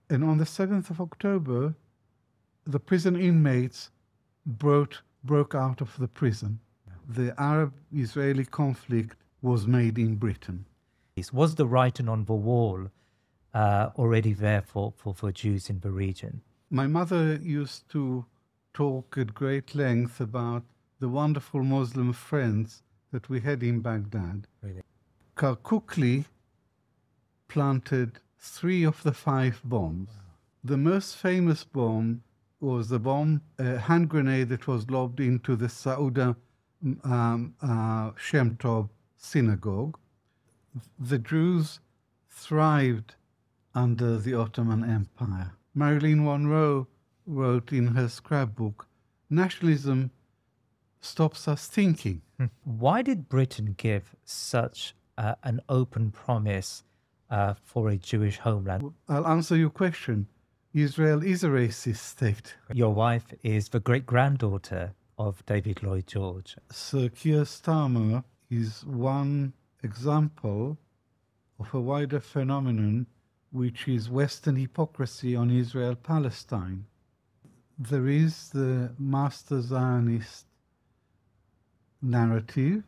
And on the 7th of October, the prison inmates broke out of the prison. The Arab-Israeli conflict was made in Britain. Was the writing on the wall already there for Jews in the region? My mother used to talk at great length about the wonderful Muslim friends that we had in Baghdad. Really? Kirkukli planted 3 of the 5 bombs. Wow. The most famous bomb was the hand grenade that was lobbed into the Sauda Shem Tov synagogue. The Jews thrived under the Ottoman Empire. Marilyn Monroe wrote in her scrapbook, "Nationalism stops us thinking." Why did Britain give such an open promise for a Jewish homeland? I'll answer your question. Israel is a racist state. Your wife is the great-granddaughter of David Lloyd George. Sir Keir Starmer is one example of a wider phenomenon, which is Western hypocrisy on Israel-Palestine. There is the master Zionist narrative.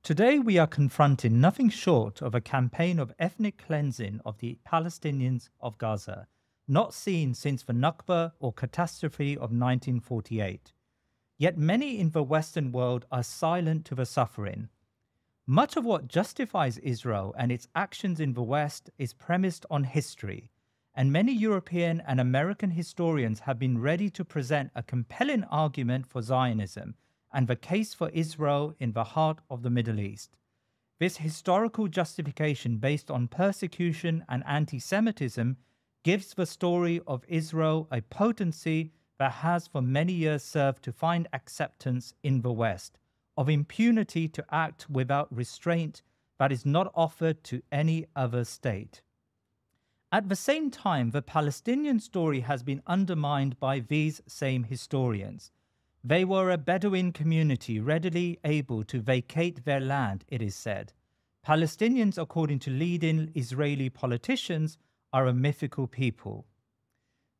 Today we are confronting nothing short of a campaign of ethnic cleansing of the Palestinians of Gaza, not seen since the Nakba or Catastrophe of 1948. Yet many in the Western world are silent to the suffering. Much of what justifies Israel and its actions in the West is premised on history, and many European and American historians have been ready to present a compelling argument for Zionism and the case for Israel in the heart of the Middle East. This historical justification based on persecution and antisemitism gives the story of Israel a potency that has for many years served to find acceptance in the West, of impunity to act without restraint that is not offered to any other state. At the same time, the Palestinian story has been undermined by these same historians. They were a Bedouin community readily able to vacate their land, it is said. Palestinians, according to leading Israeli politicians, are a mythical people.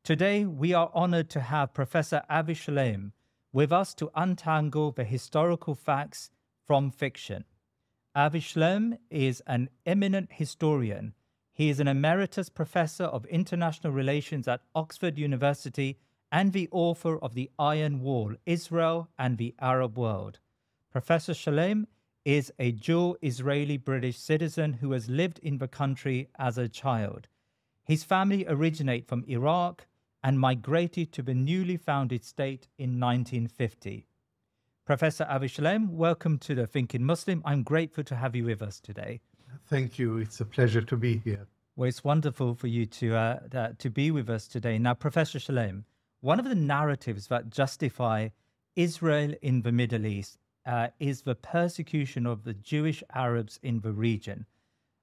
Today, we are honored to have Professor Avi Shlaim with us to untangle the historical facts from fiction. Avi Shlaim is an eminent historian. He is an emeritus professor of international relations at Oxford University and the author of The Iron Wall, Israel and the Arab World. Professor Shlaim is a dual Israeli-British citizen who has lived in the country as a child. His family originate from Iraq and migrated to the newly founded state in 1950. Professor Avi Shlaim, welcome to the Thinking Muslim. I'm grateful to have you with us today. Thank you. It's a pleasure to be here. Well, it's wonderful for you to be with us today. Now, Professor Shlaim, one of the narratives that justify Israel in the Middle East is the persecution of the Jewish Arabs in the region.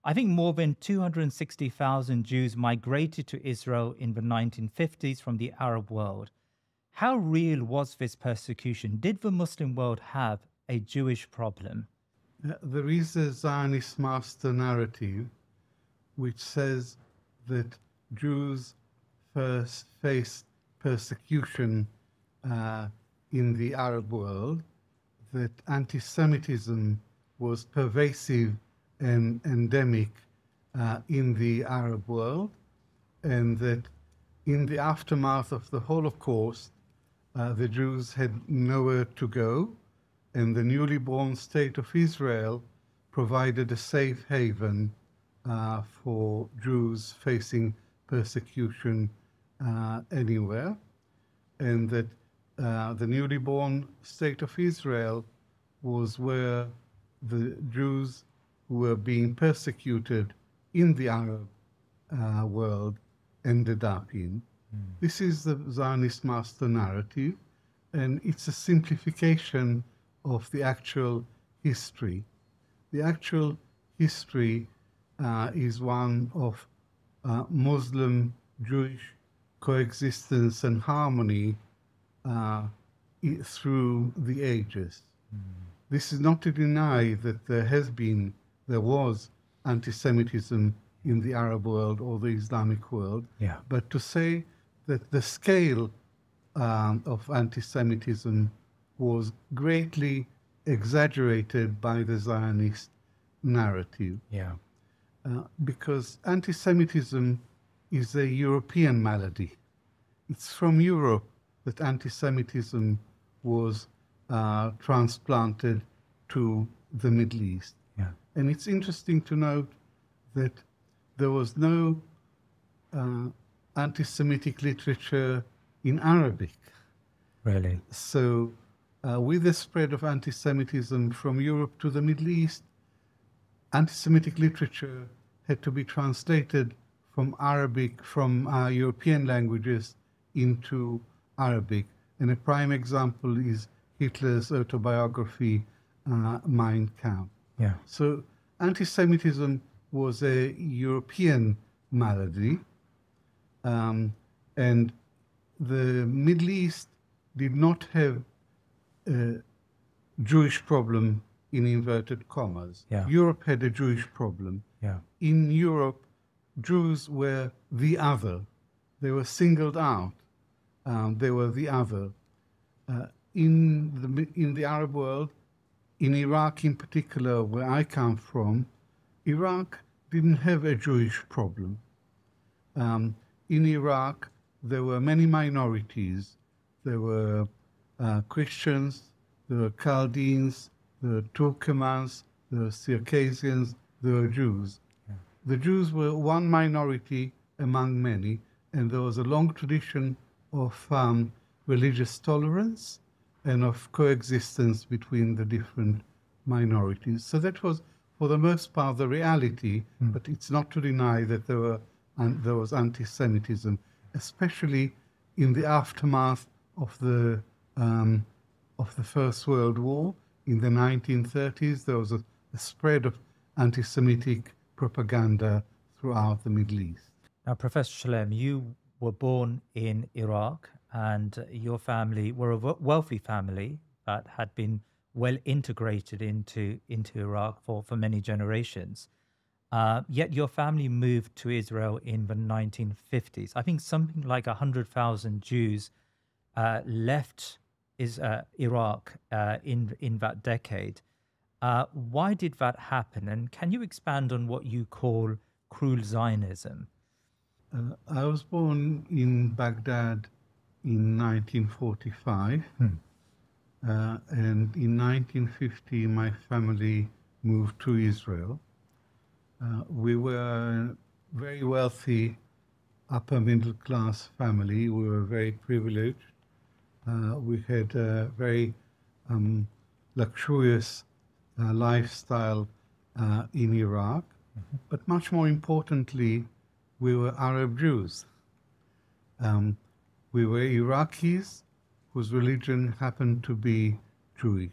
I think more than 260,000 Jews migrated to Israel in the 1950s from the Arab world. How real was this persecution? Did the Muslim world have a Jewish problem? There is a Zionist master narrative which says that Jews first faced persecution in the Arab world, that anti-Semitism was pervasive and endemic in the Arab world, and that in the aftermath of the Holocaust, the Jews had nowhere to go, and the newly born state of Israel provided a safe haven for Jews facing persecution anywhere, and that the newly born state of Israel was where the Jews who were being persecuted in the Arab world ended up in. This is the Zionist master narrative, and it's a simplification of the actual history. The actual history is one of Muslim-Jewish coexistence and harmony through the ages. this is not to deny that there was anti-Semitism in the Arab world or the Islamic world, Yeah. but to say that the scale of anti-Semitism was greatly exaggerated by the Zionist narrative. Yeah. Because anti-Semitism is a European malady. It's from Europe that anti-Semitism was transplanted to the Middle East. Yeah. And it's interesting to note that there was no anti-Semitic literature in Arabic. Really? So with the spread of anti-Semitism from Europe to the Middle East, anti-Semitic literature had to be translated from Arabic, from European languages into Arabic. And a prime example is Hitler's autobiography, Mein Kampf. Yeah. So anti-Semitism was a European malady, and the Middle East did not have a Jewish problem in inverted commas. Yeah. Europe had a Jewish problem. Yeah. In Europe, Jews were the other. They were singled out. They were the other. In the Arab world, in Iraq in particular, where I come from, Iraq didn't have a Jewish problem. In Iraq, there were many minorities. There were Christians, there were Chaldeans, there were Turkomans, there were Circassians, there were Jews. Yeah. The Jews were one minority among many, and there was a long tradition of religious tolerance and of coexistence between the different minorities. So that was, for the most part, the reality, but it's not to deny that there was anti-Semitism, especially in the aftermath of the First World War. In the 1930s, there was a spread of anti-Semitic propaganda throughout the Middle East. Now, Professor Shlaim, you were born in Iraq, and your family were a wealthy family that had been well integrated into Iraq for many generations. Yet your family moved to Israel in the 1950s. I think something like 100,000 Jews left Iraq in that decade. Why did that happen? And can you expand on what you call cruel Zionism? I was born in Baghdad in 1945, and in 1950 my family moved to Israel. We were a very wealthy, upper middle class family. We were very privileged. We had a very luxurious lifestyle in Iraq, but much more importantly, we were Arab Jews. We were Iraqis whose religion happened to be Jewish.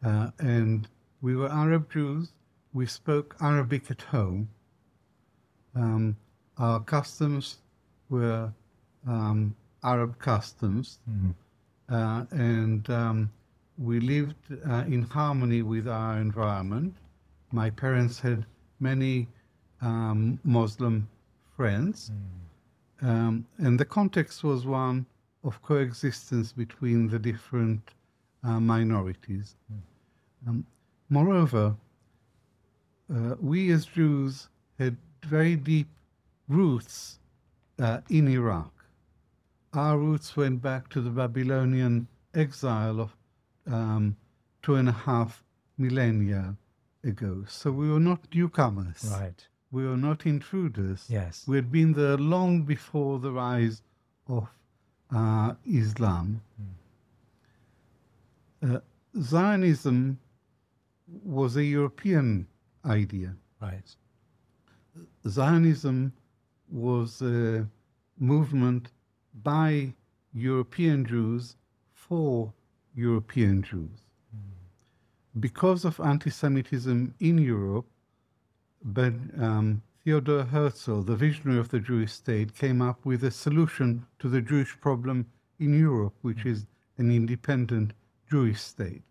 And we were Arab Jews. We spoke Arabic at home. Our customs were Arab customs. And we lived in harmony with our environment. My parents had many Muslim friends. And the context was one of coexistence between the different minorities. Moreover, we as Jews had very deep roots in Iraq. Our roots went back to the Babylonian exile of 2.5 millennia ago. So we were not newcomers. Right. We were not intruders. Yes. We had been there long before the rise of Islam. Zionism was a European idea. Right. Zionism was a movement by European Jews for European Jews. Because of anti-Semitism in Europe, but Theodor Herzl, the visionary of the Jewish state, came up with a solution to the Jewish problem in Europe, which is an independent Jewish state.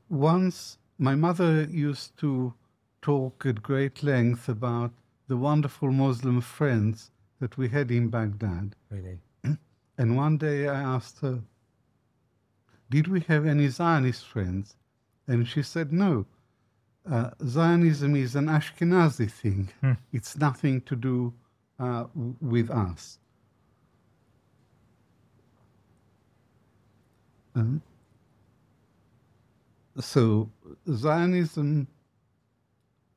Once, my mother used to talk at great length about the wonderful Muslim friends that we had in Baghdad. Really? And one day I asked her, did we have any Zionist friends? And she said, no. Zionism is an Ashkenazi thing. It's nothing to do with us. So Zionism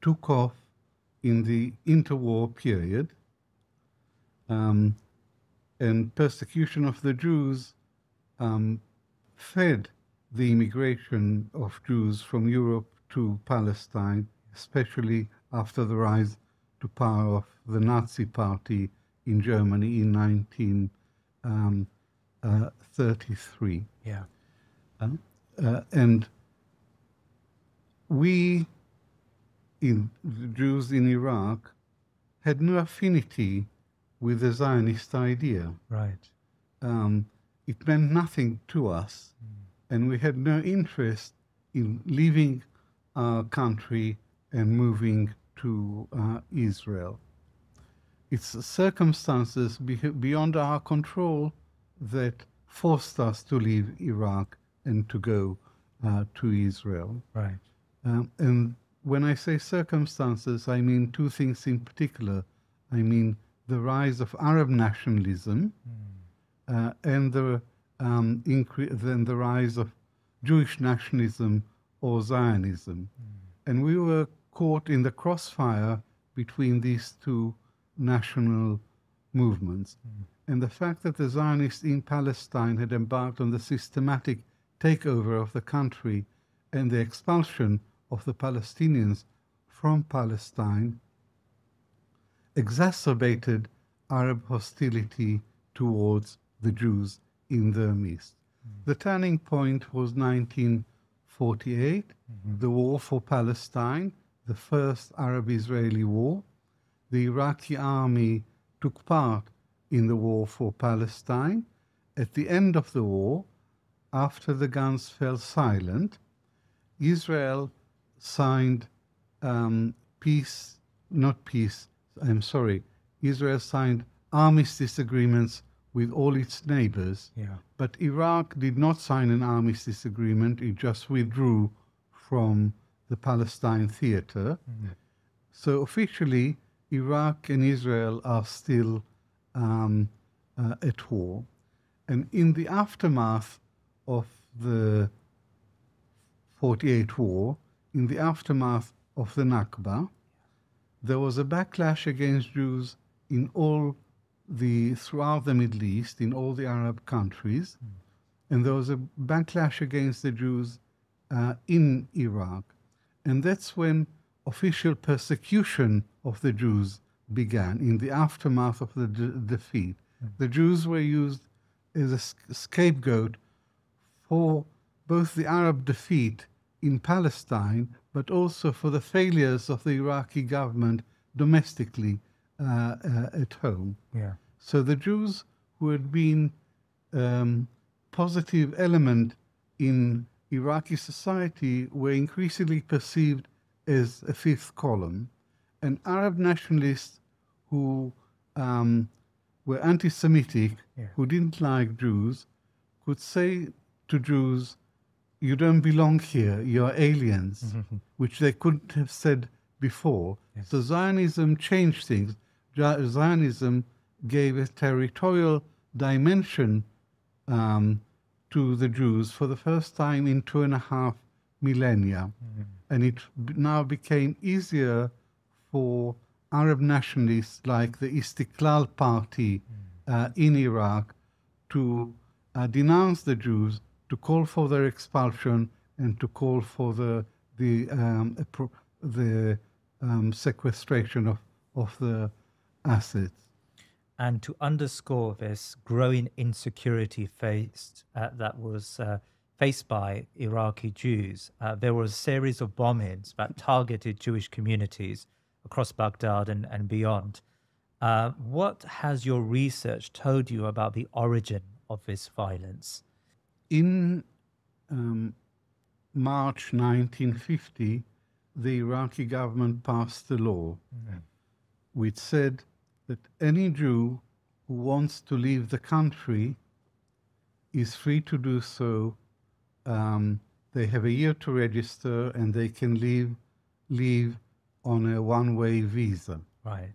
took off in the interwar period, and persecution of the Jews fed the immigration of Jews from Europe to Palestine, especially after the rise to power of the Nazi Party in Germany in 1933. Yeah. And we, the Jews in Iraq, had no affinity with the Zionist idea. Right. It meant nothing to us, and we had no interest in leaving our country and moving to Israel. It's circumstances beyond our control that forced us to leave Iraq and to go to Israel. Right. And when I say circumstances, I mean two things in particular. I mean the rise of Arab nationalism and the rise of Jewish nationalism or Zionism. And we were caught in the crossfire between these two national movements. And the fact that the Zionists in Palestine had embarked on the systematic takeover of the country and the expulsion of the Palestinians from Palestine exacerbated Arab hostility towards the Jews in their midst. The turning point was 1948, the war for Palestine, the first Arab-Israeli war. The Iraqi army took part in the war for Palestine. At the end of the war, after the guns fell silent, Israel signed Israel signed armistice agreements with all its neighbors. Yeah. But Iraq did not sign an armistice agreement. It just withdrew from the Palestine theater. So officially, Iraq and Israel are still at war. And in the aftermath of the 48 war, in the aftermath of the Nakba, there was a backlash against Jews throughout the Middle East, in all the Arab countries, and there was a backlash against the Jews in Iraq. And that's when official persecution of the Jews began, in the aftermath of the defeat. The Jews were used as a scapegoat for both the Arab defeat in Palestine, but also for the failures of the Iraqi government domestically at home. Yeah. So the Jews who had been positive element in Iraqi society were increasingly perceived as a fifth column. And Arab nationalists who were anti-Semitic, who didn't like Jews, could say to Jews, you don't belong here, you're aliens, which they couldn't have said before. Yes. So Zionism changed things. Zionism gave a territorial dimension to the Jews for the first time in 2.5 millennia. And it now became easier for Arab nationalists like the Istiqlal Party in Iraq to denounce the Jews, to call for their expulsion, and to call for the sequestration of the assets. And to underscore this growing insecurity faced by Iraqi Jews, there was a series of bombings that targeted Jewish communities across Baghdad and beyond. What has your research told you about the origin of this violence? In March 1950, the Iraqi government passed a law which said that any Jew who wants to leave the country is free to do so. They have a year to register, and they can leave on a one-way visa. Right.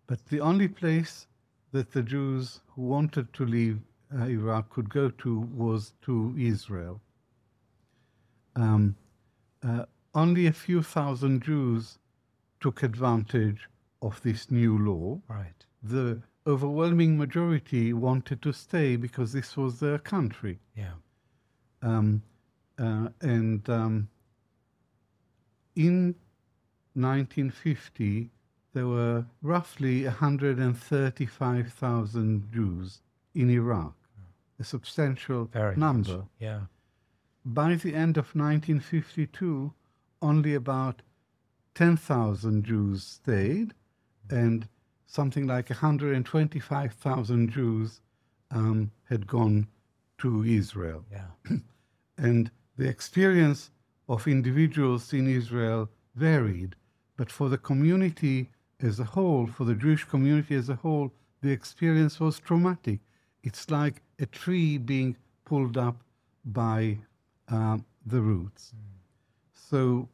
But the only place that the Jews who wanted to leave Iraq could go to was to Israel. Only a few thousand Jews took advantage of this new law. Right. The overwhelming majority wanted to stay because this was their country. Yeah. In 1950, there were roughly 135,000 Jews in Iraq, a substantial Very number. much. Yeah. By the end of 1952, only about 10,000 Jews stayed, and something like 125,000 Jews had gone to Israel. Yeah. And the experience of individuals in Israel varied, but for the community as a whole, for the Jewish community as a whole, the experience was traumatic. It's like a tree being pulled up by the roots. So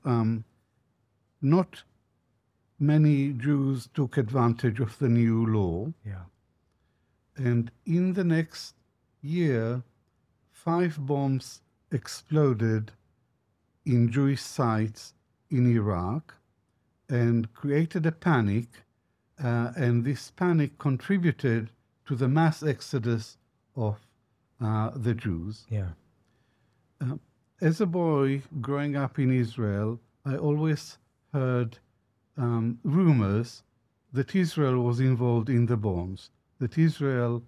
not many Jews took advantage of the new law. Yeah. And in the next year, 5 bombs exploded in Jewish sites in Iraq and created a panic. And this panic contributed to the mass exodus of the Jews. Yeah. As a boy growing up in Israel, I always heard rumors that Israel was involved in the bombs, that Israel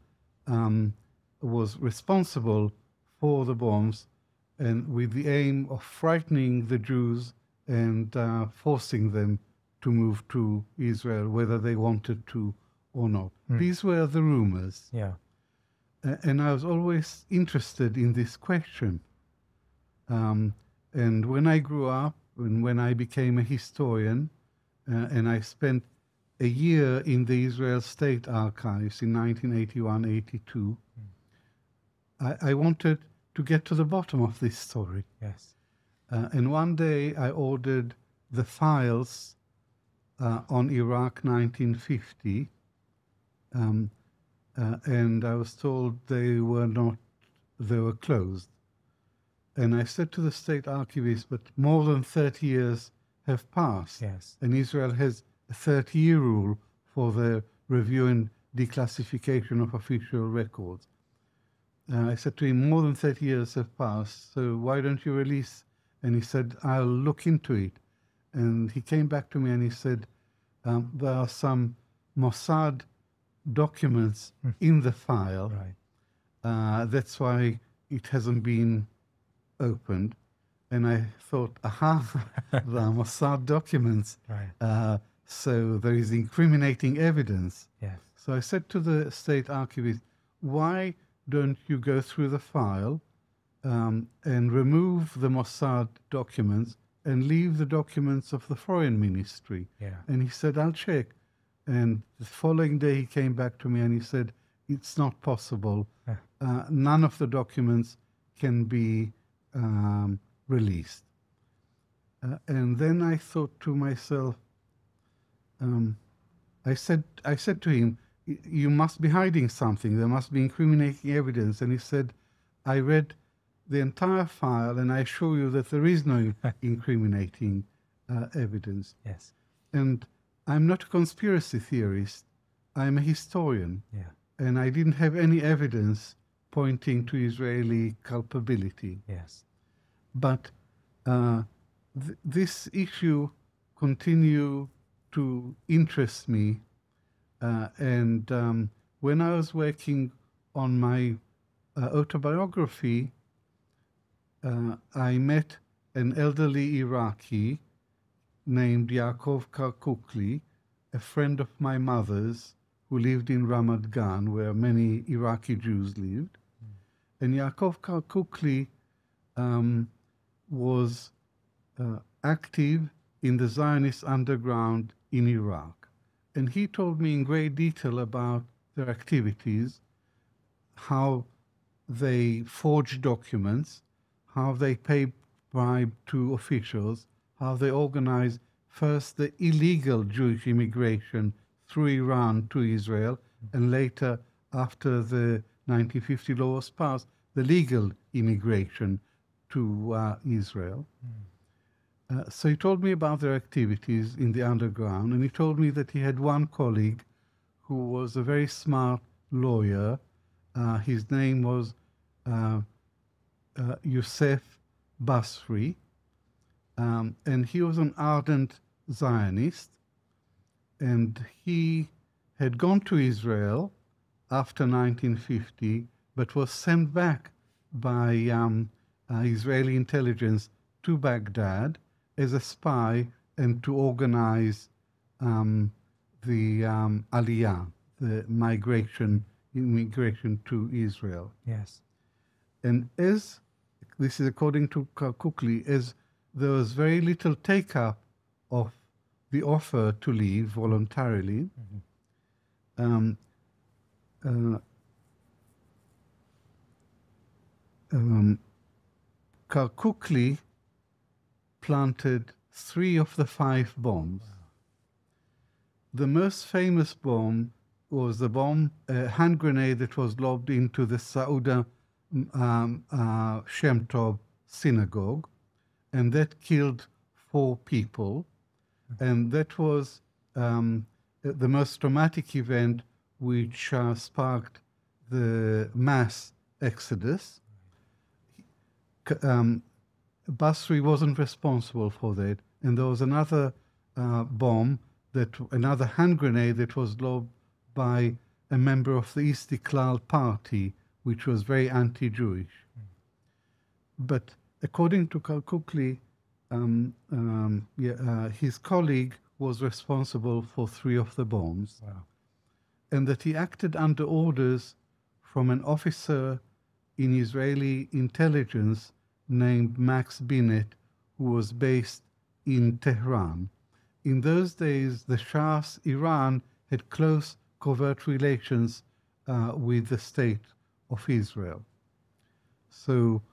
was responsible for the bombs, and with the aim of frightening the Jews and forcing them to move to Israel, whether they wanted to or not. These were the rumors. Yeah. And I was always interested in this question. And when I grew up, and when I became a historian, and I spent a year in the Israel State Archives in 1981-82, I wanted to get to the bottom of this story. Yes. And one day I ordered the files on Iraq 1950, and I was told they were closed. And I said to the state archivist, but more than 30 years have passed. Yes. And Israel has a 30-year rule for the review and declassification of official records. I said to him, more than 30 years have passed, so why don't you release? And he said, I'll look into it. And he came back to me and he said, there are some Mossad documents in the file. Right. That's why it hasn't been opened. And I thought, aha, the Mossad documents. Right. So there is incriminating evidence. Yes. So I said to the state archivist, why don't you go through the file and remove the Mossad documents and leave the documents of the foreign ministry? Yeah. And he said, I'll check. And the following day he came back to me and he said, it's not possible. None of the documents can be released. And then I thought to myself, I said to him, you must be hiding something. There must be incriminating evidence. And he said, I read the entire file and I assure you that there is no incriminating evidence. Yes. And I'm not a conspiracy theorist. I'm a historian. Yeah. And I didn't have any evidence pointing to Israeli culpability. Yes. But this issue continued to interest me. And when I was working on my autobiography, I met an elderly Iraqi named Yaakov Karkukli, a friend of my mother's who lived in Ramat Gan, where many Iraqi Jews lived. And Yaakov Karkukli was active in the Zionist underground in Iraq. And he told me in great detail about their activities, how they forged documents, how they paid bribe to officials, how they organized first the illegal Jewish immigration through Iran to Israel, and later, after the 1950 law was passed, the legal immigration to Israel. So he told me about their activities in the underground, and he told me that he had one colleague who was a very smart lawyer. His name was Yosef Basri, and he was an ardent Zionist, and he had gone to Israel after 1950, but was sent back by Israeli intelligence to Baghdad as a spy and to organize the Aliyah, the immigration to Israel. Yes. And as this is according to Kukli, as there was very little take-up of the offer to leave voluntarily, Kukli planted 3 of the 5 bombs. Wow. The most famous bomb was the hand grenade that was lobbed into the Sauda Shem Tov synagogue, and that killed 4 people. And that was the most traumatic event which sparked the mass exodus. Basri wasn't responsible for that, and there was another another hand grenade that was lobbed by a member of the Istiklal party, which was very anti-Jewish. But according to Kukli, his colleague was responsible for 3 of the bombs. Wow. And that he acted under orders from an officer in Israeli intelligence named Max Binet, who was based in Tehran. In those days, the Shah's Iran had close covert relations with the state of Israel. So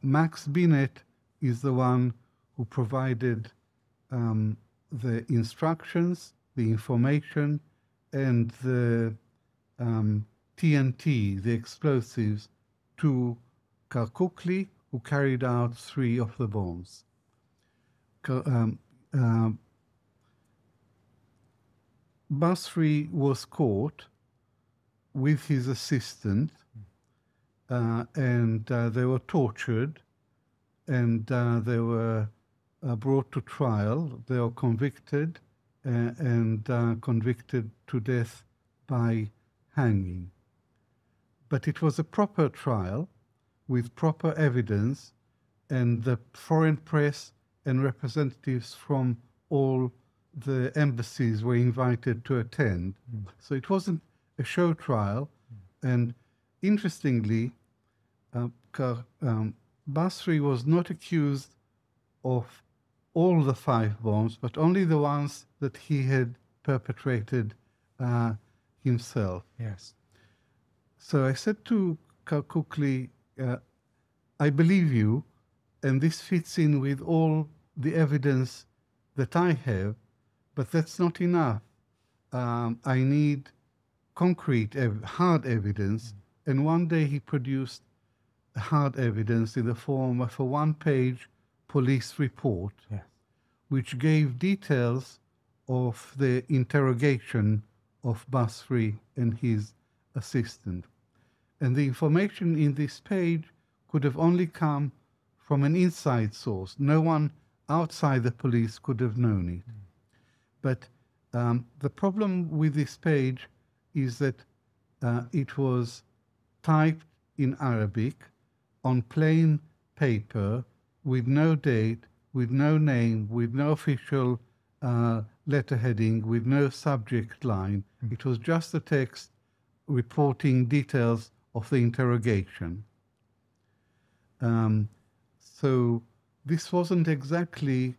Max Binet is the one who provided the instructions, the information, and the TNT, the explosives, to Kukli, who carried out 3 of the bombs. Basri was caught with his assistant, and they were tortured, and they were brought to trial. They were convicted and convicted to death by hanging. But it was a proper trial with proper evidence, and the foreign press and representatives from all the embassies were invited to attend. So it wasn't a show trial. And interestingly, Basri was not accused of all the 5 bombs, but only the ones that he had perpetrated himself. Yes. So I said to Kukli, I believe you, and this fits in with all the evidence that I have, but that's not enough. I need concrete, hard evidence. And one day he produced hard evidence in the form of a 1-page police report, yes, which gave details of the interrogation of Basri and his assistant. And the information in this page could have only come from an inside source. No one outside the police could have known it. But the problem with this page is that it was typed in Arabic on plain paper with no date, with no name, with no official letterheading, with no subject line. It was just a text reporting details of the interrogation. So this wasn't exactly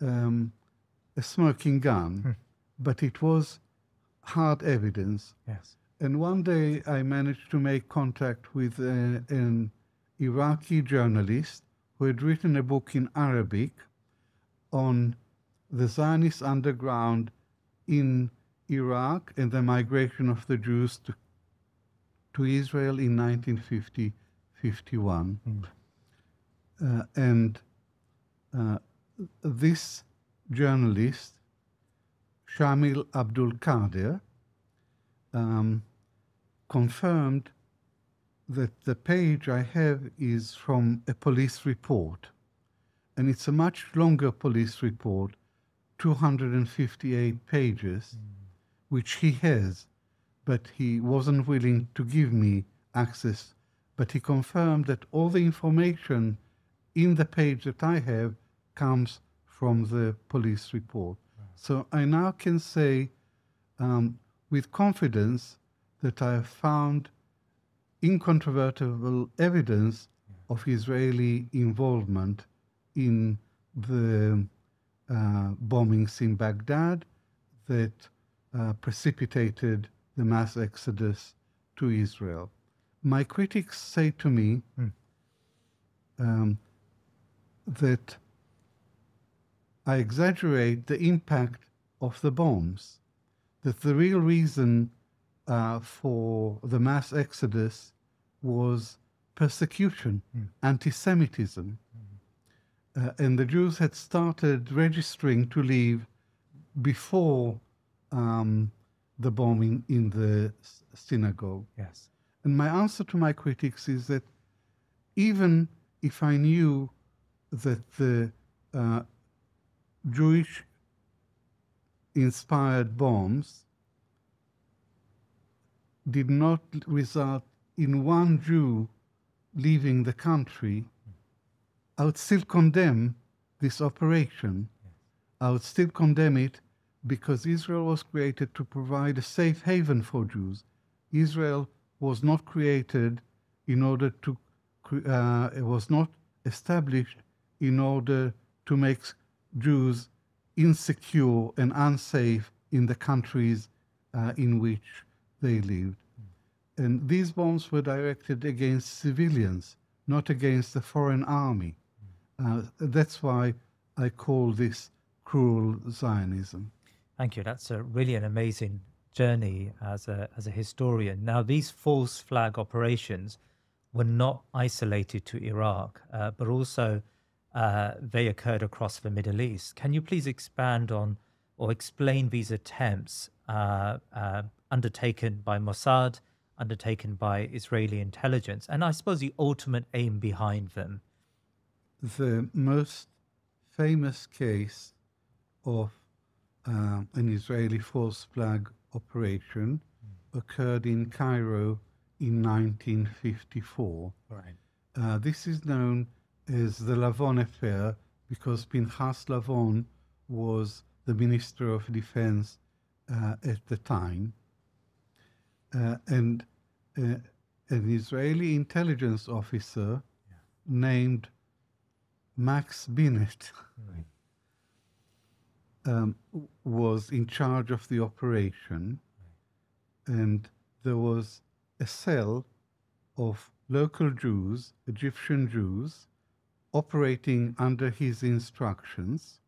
a smoking gun, but it was hard evidence. Yes. And one day I managed to make contact with an Iraqi journalist who had written a book in Arabic on the Zionist underground in Iraq and the migration of the Jews to Israel in 1950-51. And this journalist, Shamil Abdul Qadir, confirmed that the page I have is from a police report. And it's a much longer police report, 258 pages, which he has, but he wasn't willing to give me access. But he confirmed that all the information in the page that I have comes from the police report. So I now can say with confidence that I have found incontrovertible evidence of Israeli involvement in the bombings in Baghdad that precipitated the mass exodus to Israel. My critics say to me that I exaggerate the impact of the bombs, that the real reason for the mass exodus was persecution, antisemitism. And the Jews had started registering to leave before the bombing in the synagogue. Yes. And my answer to my critics is that even if I knew that the Jewish-inspired bombs did not result in one Jew leaving the country, I would still condemn this operation. I would still condemn it because Israel was created to provide a safe haven for Jews. Israel was not created in order to, it was not established in order to make Jews insecure and unsafe in the countries in which they lived. And these bombs were directed against civilians, not against the foreign army. That's why I call this cruel Zionism. Thank you. That's really an amazing journey as a historian. Now, these false flag operations were not isolated to Iraq, but also they occurred across the Middle East. Can you please expand on or explain these attempts undertaken by Mossad, undertaken by Israeli intelligence, and I suppose the ultimate aim behind them? The most famous case of an Israeli false flag operation occurred in Cairo in 1954. Right. This is known as the Lavon affair because Pinchas Lavon was the Minister of Defense at the time. And an Israeli intelligence officer named Max Binet was in charge of the operation, and there was a cell of local Jews, Egyptian Jews, operating under his instructions.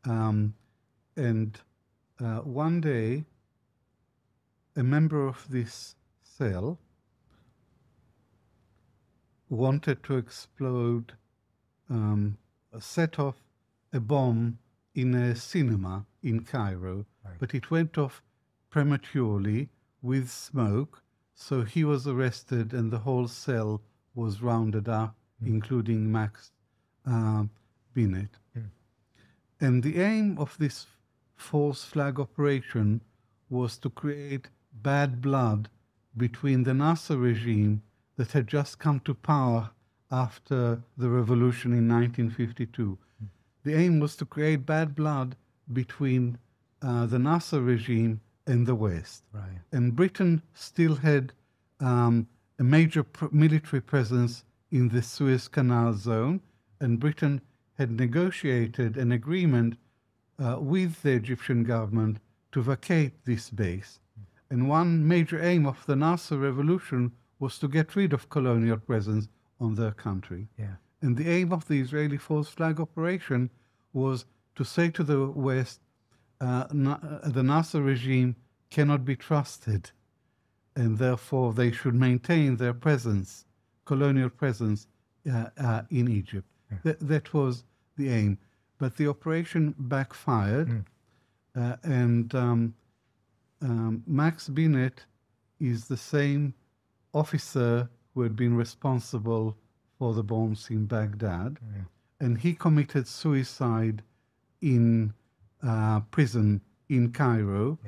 And one day, a member of this cell wanted to explode, set off a bomb in a cinema in Cairo, but it went off prematurely with smoke, so he was arrested and the whole cell was rounded up, including Max Binet. And the aim of this false flag operation was to create bad blood between the Nasser regime that had just come to power after the revolution in 1952. The aim was to create bad blood between the Nasser regime and the West. Right. And Britain still had a major military presence in the Suez Canal zone, and Britain had negotiated an agreement with the Egyptian government to vacate this base. And one major aim of the Nasser revolution was to get rid of colonial presence on their country. Yeah. And the aim of the Israeli false flag operation was to say to the West, the Nasser regime cannot be trusted, and therefore they should maintain their presence, colonial presence, in Egypt. Yeah. That was the aim. But the operation backfired, and Max Binet is the same officer who had been responsible for the bombs in Baghdad, and he committed suicide in prison in Cairo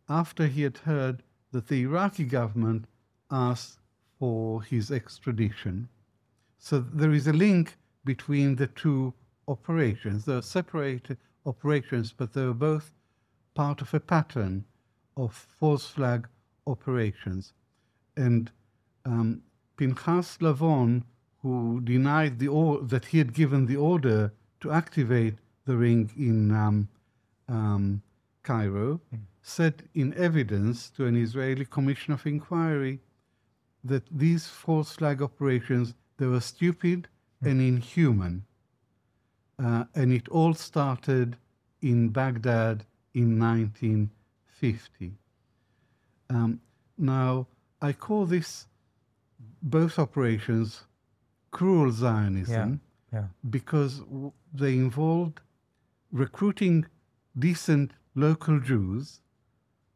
after he had heard that the Iraqi government asked for his extradition. So there is a link between the two operations. They are separated operations, but they are both part of a pattern of false flag operations. And Pinchas Lavon, who denied that he had given the order to activate the ring in Cairo, said in evidence to an Israeli commission of inquiry that these false flag operations, they were stupid and inhuman. And it all started in Baghdad in 1950. Now, I call both operations cruel Zionism because they involved recruiting decent local Jews,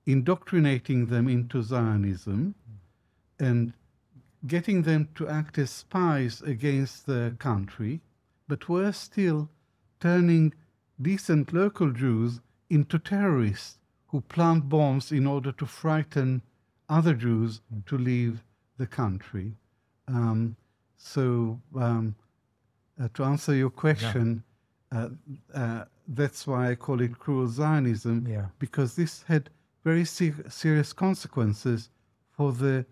indoctrinating them into Zionism, and getting them to act as spies against their country, but worse still, turning decent local Jews into terrorists who plant bombs in order to frighten other Jews to leave the country. To answer your question, that's why I call it cruel Zionism, because this had very serious consequences for the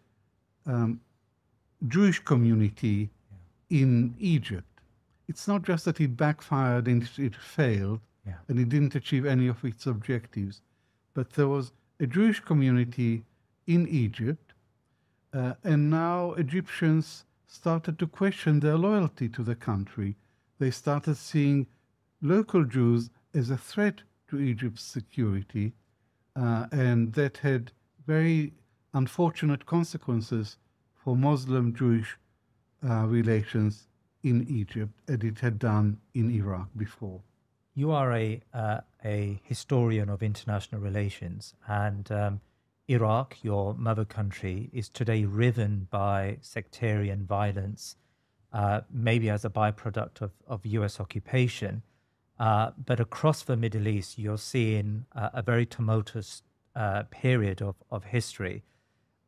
Jewish community in Egypt. It's not just that it backfired and it failed, and it didn't achieve any of its objectives, but there was a Jewish community in Egypt, and now Egyptians started to question their loyalty to the country. They started seeing local Jews as a threat to Egypt's security, and that had very unfortunate consequences for Muslim-Jewish relations in Egypt, as it had done in Iraq before. You are a historian of international relations, and Iraq, your mother country, is today riven by sectarian violence, maybe as a byproduct of US occupation. But across the Middle East, you're seeing a very tumultuous period of history.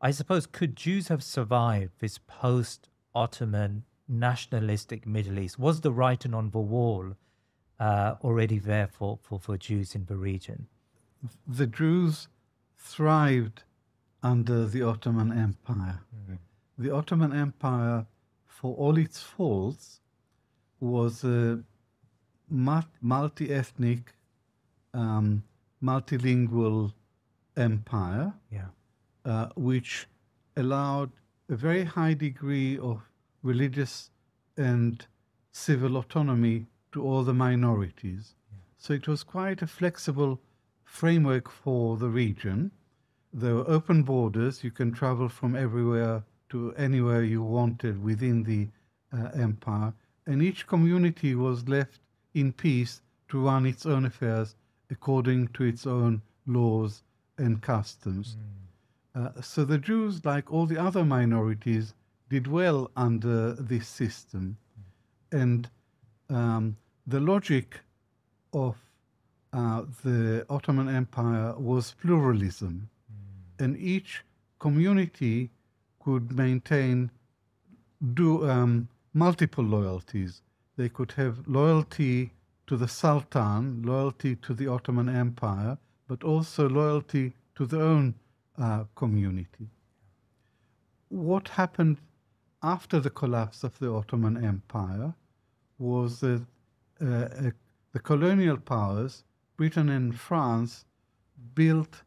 I suppose, could Jews have survived this post-Ottoman nationalistic Middle East? Was the writing on the wall already there for Jews in the region? The Jews thrived under the Ottoman Empire. The Ottoman Empire, for all its faults, was a multi-ethnic, multilingual empire, which allowed a very high degree of religious and civil autonomy to all the minorities. So it was quite a flexible framework for the region. There were open borders. You can travel from everywhere to anywhere you wanted within the empire. And each community was left in peace to run its own affairs according to its own laws and customs. So the Jews, like all the other minorities, did well under this system. And the logic of the Ottoman Empire was pluralism. And each community could maintain multiple loyalties. They could have loyalty to the Sultan, loyalty to the Ottoman Empire, but also loyalty to their own community. What happened after the collapse of the Ottoman Empire was that the colonial powers, Britain and France, built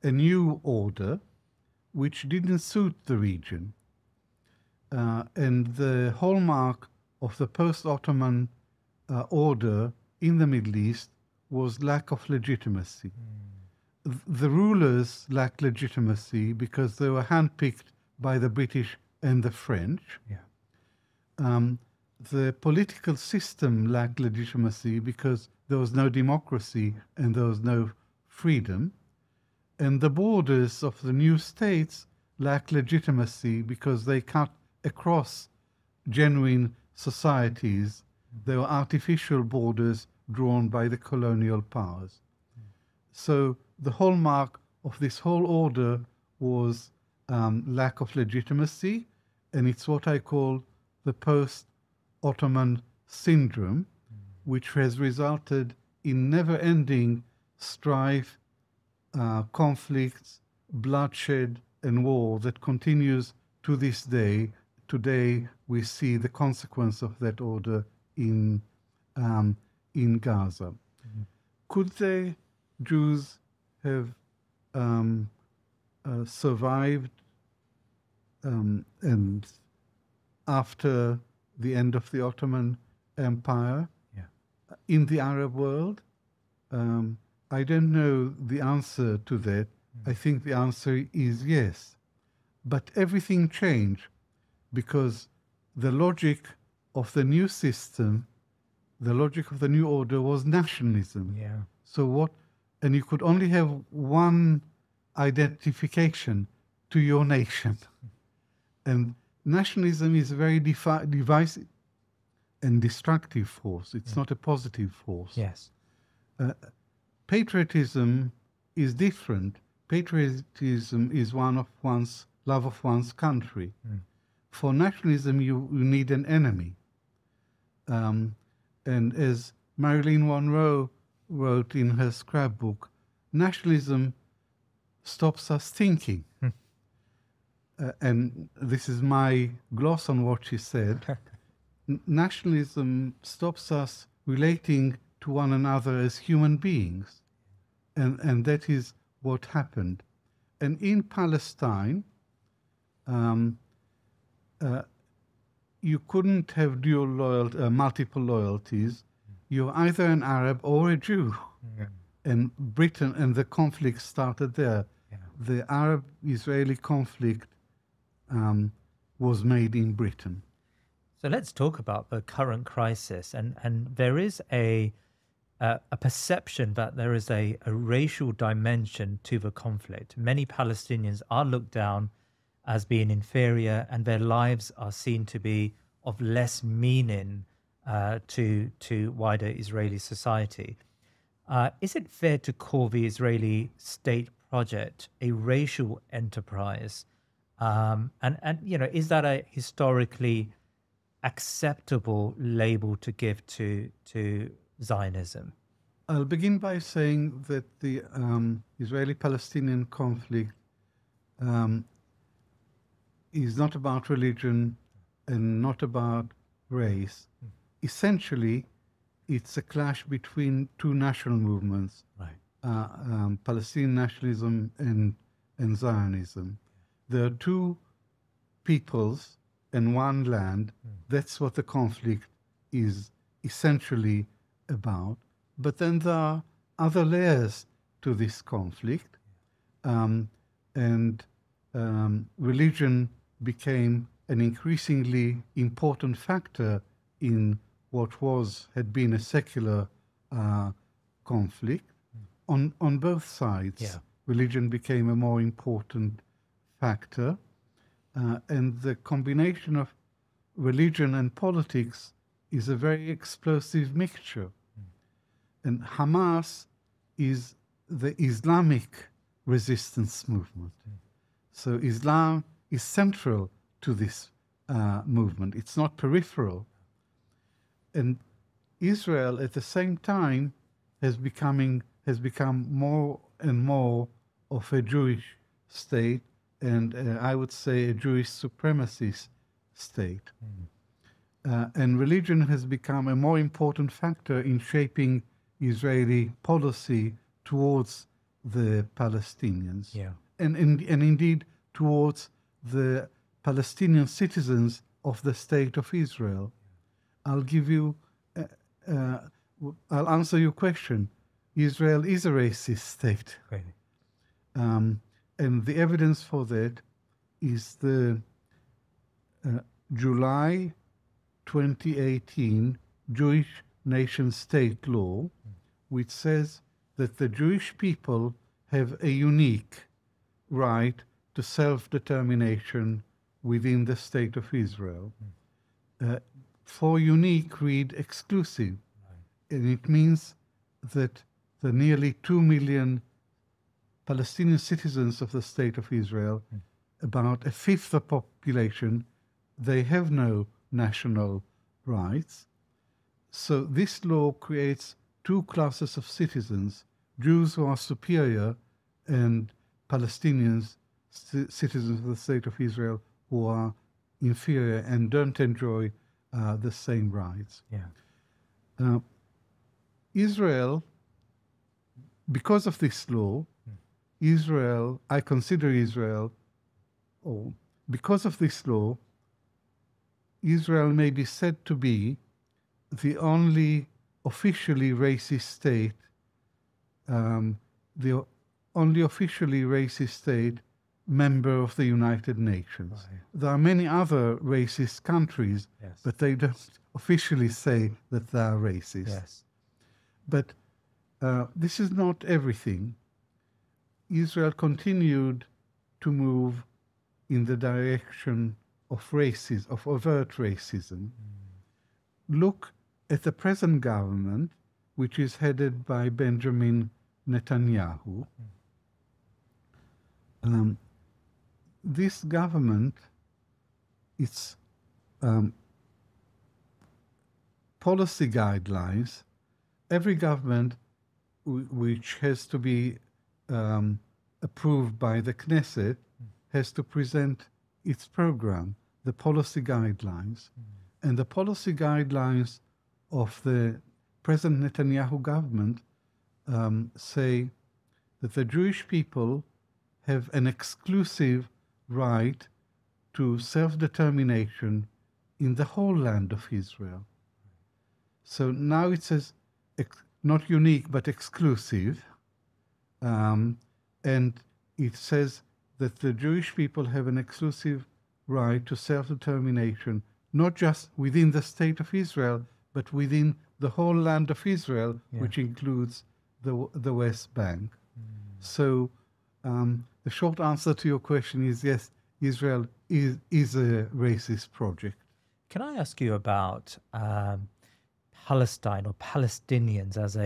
a new order which didn't suit the region. And the hallmark of the post-Ottoman order in the Middle East was lack of legitimacy. The rulers lacked legitimacy because they were handpicked by the British and the French. The political system lacked legitimacy because there was no democracy and there was no freedom. And the borders of the new states lacked legitimacy because they cut across genuine societies. They were artificial borders drawn by the colonial powers. So the hallmark of this whole order was lack of legitimacy, and it's what I call the post-Ottoman syndrome, which has resulted in never-ending strife, conflicts, bloodshed, and war that continues to this day. Today, we see the consequence of that order in Gaza. Could the Jews have survived and after the end of the Ottoman Empire in the Arab world? I don't know the answer to that. I think the answer is yes. But everything changed because the logic of the new system, the logic of the new order was nationalism. So what, and you could only have one identification to your nation. And nationalism is a very divisive and destructive force. It's not a positive force. Patriotism is different. Patriotism is one of one's love of one's country. For nationalism, you need an enemy. And as Marilyn Monroe wrote in her scrapbook, nationalism stops us thinking. And this is my gloss on what she said. Nationalism stops us relating to one another as human beings. And that is what happened. And in Palestine, you couldn't have multiple loyalties. You're either an Arab or a Jew. And Britain and the conflict started there. The Arab-Israeli conflict was made in Britain. So let's talk about the current crisis. And there is a perception that there is a racial dimension to the conflict. Many Palestinians are looked down as being inferior, and their lives are seen to be of less meaning to wider Israeli society. Is it fair to call the Israeli state project a racial enterprise? And you know, is that a historically acceptable label to give to Zionism? I'll begin by saying that the Israeli-Palestinian conflict is not about religion and not about race. Essentially, it's a clash between two national movements, Palestinian nationalism and Zionism. There are two peoples and one land. That's what the conflict is essentially about. But then there are other layers to this conflict, and religion became an increasingly important factor in what had been a secular conflict on both sides. Religion became a more important factor, and the combination of religion and politics is a very explosive mixture. And Hamas is the Islamic resistance movement. So Islam is central to this movement. It's not peripheral. And Israel, at the same time, has become more and more of a Jewish state, and I would say a Jewish supremacist state. And religion has become a more important factor in shaping Israeli policy towards the Palestinians, and indeed towards the Palestinian citizens of the State of Israel. I'll answer your question. Israel is a racist state. Really? And the evidence for that is the July 2018 Jewish nation state law, which says that the Jewish people have a unique right to self-determination within the State of Israel. For unique, read exclusive. And it means that the nearly 2 million Palestinian citizens of the State of Israel, about a fifth of the population, they have no national rights. So this law creates two classes of citizens, Jews who are superior and Palestinians, citizens of the State of Israel, who are inferior and don't enjoy the same rights. Israel, because of this law, I consider Israel, or because of this law, Israel may be said to be the only officially racist state, the only officially racist state member of the United Nations. Right. There are many other racist countries, but they don't officially say that they are racist. But this is not everything. Israel continued to move in the direction of racism, of overt racism. Look at the present government, which is headed by Benjamin Netanyahu. This government, its policy guidelines, every government which has to be approved by the Knesset has to present its program, the policy guidelines. And the policy guidelines of the present Netanyahu government say that the Jewish people have an exclusive right to self-determination in the whole land of Israel. So now it says not unique but exclusive, and it says that the Jewish people have an exclusive right to self-determination, not just within the State of Israel, but within the whole land of Israel, which includes the West Bank. So the short answer to your question is yes, Israel is a racist project. Can I ask you about Palestine or Palestinians as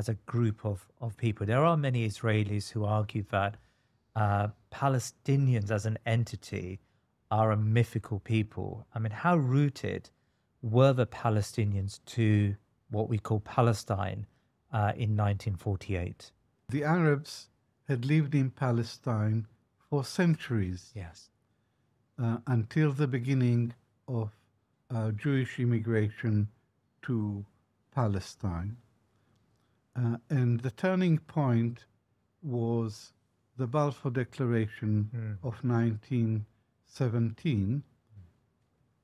a group of people? There are many Israelis who argue that Palestinians as an entity are a mythical people. I mean, how rooted were the Palestinians to what we call Palestine in 1948? The Arabs had lived in Palestine for centuries, until the beginning of Jewish immigration to Palestine. And the turning point was the Balfour Declaration of 1917,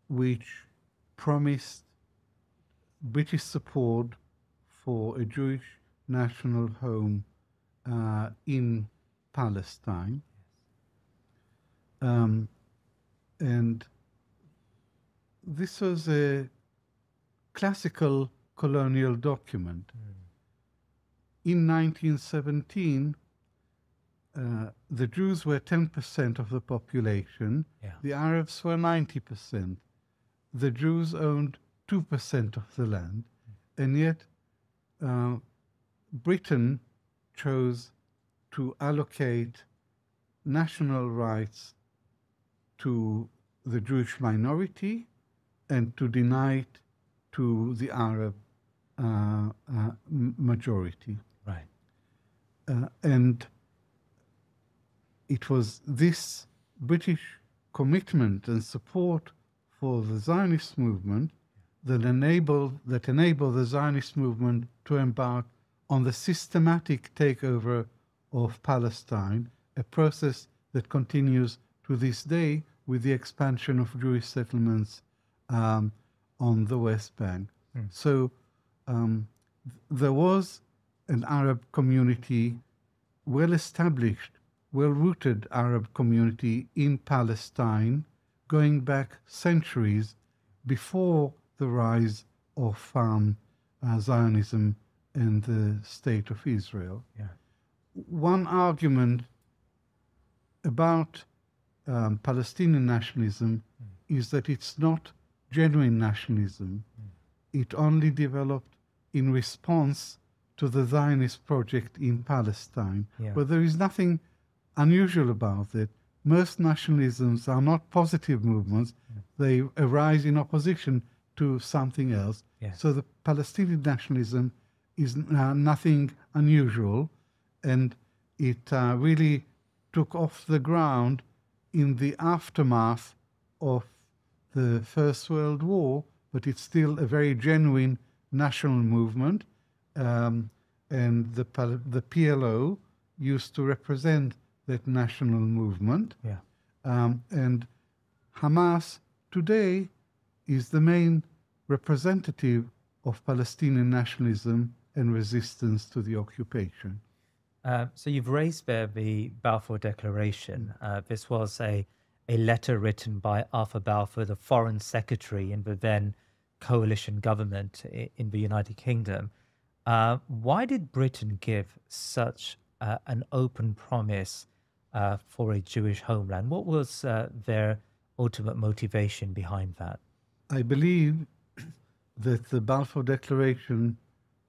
which promised British support for a Jewish national home in Palestine. And this was a classical colonial document. In 1917, the Jews were 10% of the population. The Arabs were 90%. The Jews owned 2% of the land. And yet, Britain chose to allocate national rights to the Jewish minority and to deny it to the Arab majority. Right. And it was this British commitment and support for the Zionist movement that enable the Zionist movement to embark on the systematic takeover of Palestine, a process that continues to this day with the expansion of Jewish settlements on the West Bank. So there was an Arab community, well-established, well-rooted Arab community in Palestine, going back centuries before the rise of Zionism and the State of Israel. Yeah. One argument about Palestinian nationalism is that it's not genuine nationalism. It only developed in response to the Zionist project in Palestine. Yeah. But there is nothing unusual about it. Most nationalisms are not positive movements. They arise in opposition to something else. Yes. So the Palestinian nationalism is nothing unusual, and it really took off the ground in the aftermath of the First World War, but it's still a very genuine national movement, and the PLO used to represent that national movement. Yeah. And Hamas today is the main representative of Palestinian nationalism and resistance to the occupation. So you've raised there the Balfour Declaration. This was a letter written by Arthur Balfour, the Foreign Secretary in the then coalition government in the United Kingdom. Why did Britain give such an open promise for a Jewish homeland? What was their ultimate motivation behind that? I believe that the Balfour Declaration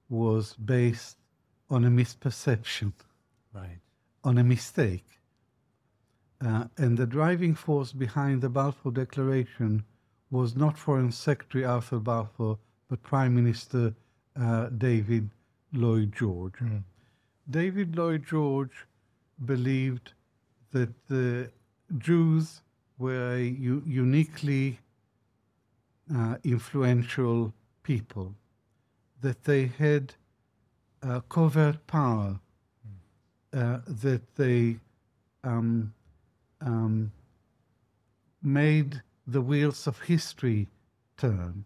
was based on a misperception, Right. on a mistake. And the driving force behind the Balfour Declaration was not Foreign Secretary Arthur Balfour, but Prime Minister David Lloyd George. David Lloyd George believed that the Jews were a uniquely influential people, that they had covert power, that they made the wheels of history turn.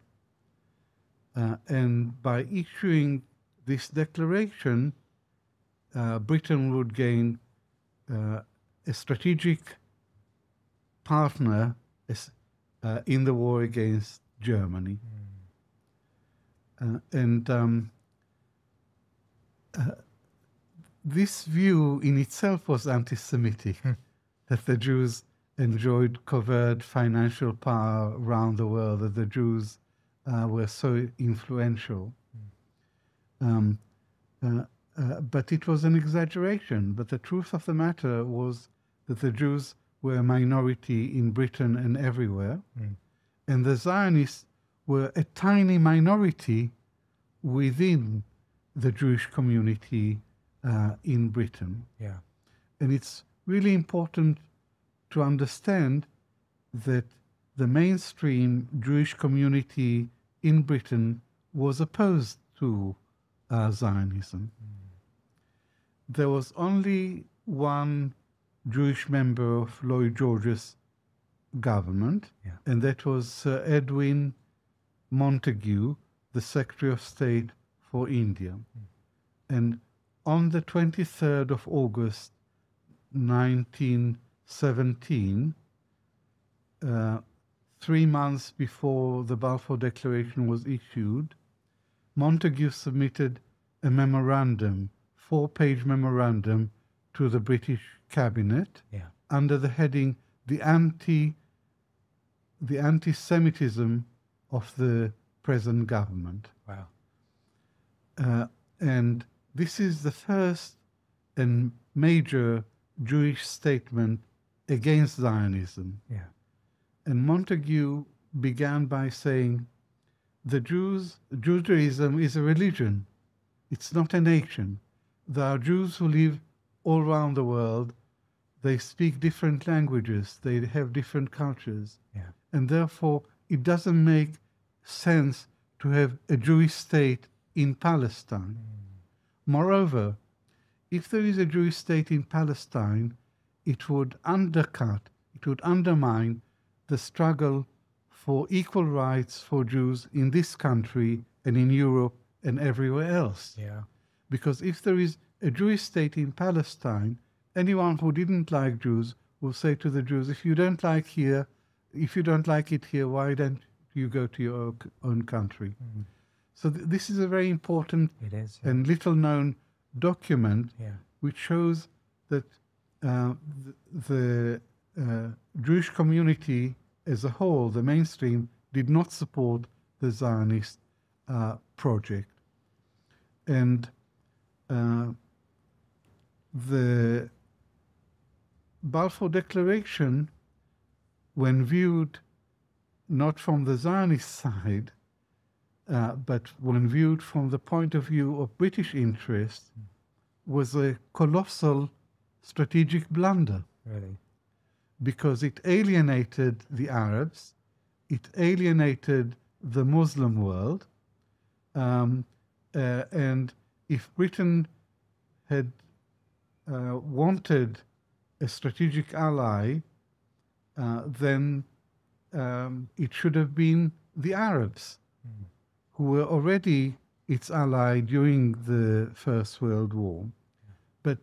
And by issuing this declaration, Britain would gain a strategic partner in the war against Germany. This view in itself was anti-Semitic, that the Jews enjoyed covert financial power around the world, that the Jews were so influential. But it was an exaggeration. But the truth of the matter was that the Jews were a minority in Britain and everywhere, and the Zionists were a tiny minority within the Jewish community in Britain. Yeah. And it's really important to understand that the mainstream Jewish community in Britain was opposed to Zionism. There was only one Jewish member of Lloyd George's government, and that was Sir Edwin Montagu, the Secretary of State for India. And on the 23rd of August 1917, 3 months before the Balfour Declaration was issued, Montagu submitted a memorandum, 4-page memorandum, to the British cabinet under the heading the anti-Semitism of the present government. Wow. And this is the first and major Jewish statement against Zionism. And Montagu began by saying, Judaism is a religion. It's not a nation. There are Jews who live all around the world. They speak different languages. They have different cultures. And therefore, it doesn't make sense to have a Jewish state in Palestine. Moreover, if there is a Jewish state in Palestine, it would undermine the struggle for equal rights for Jews in this country and in Europe and everywhere else. Yeah. Because if there is a Jewish state in Palestine, anyone who didn't like Jews will say to the Jews, if you don't like it here, why don't you go to your own country? So this is a very important and little known document which shows that the Jewish community as a whole, the mainstream, did not support the Zionist project. And the Balfour Declaration, when viewed not from the Zionist side, but when viewed from the point of view of British interests, was a colossal strategic blunder. Really? Because it alienated the Arabs, it alienated the Muslim world, and if Britain had wanted a strategic ally, then it should have been the Arabs, who were already its ally during the First World War. But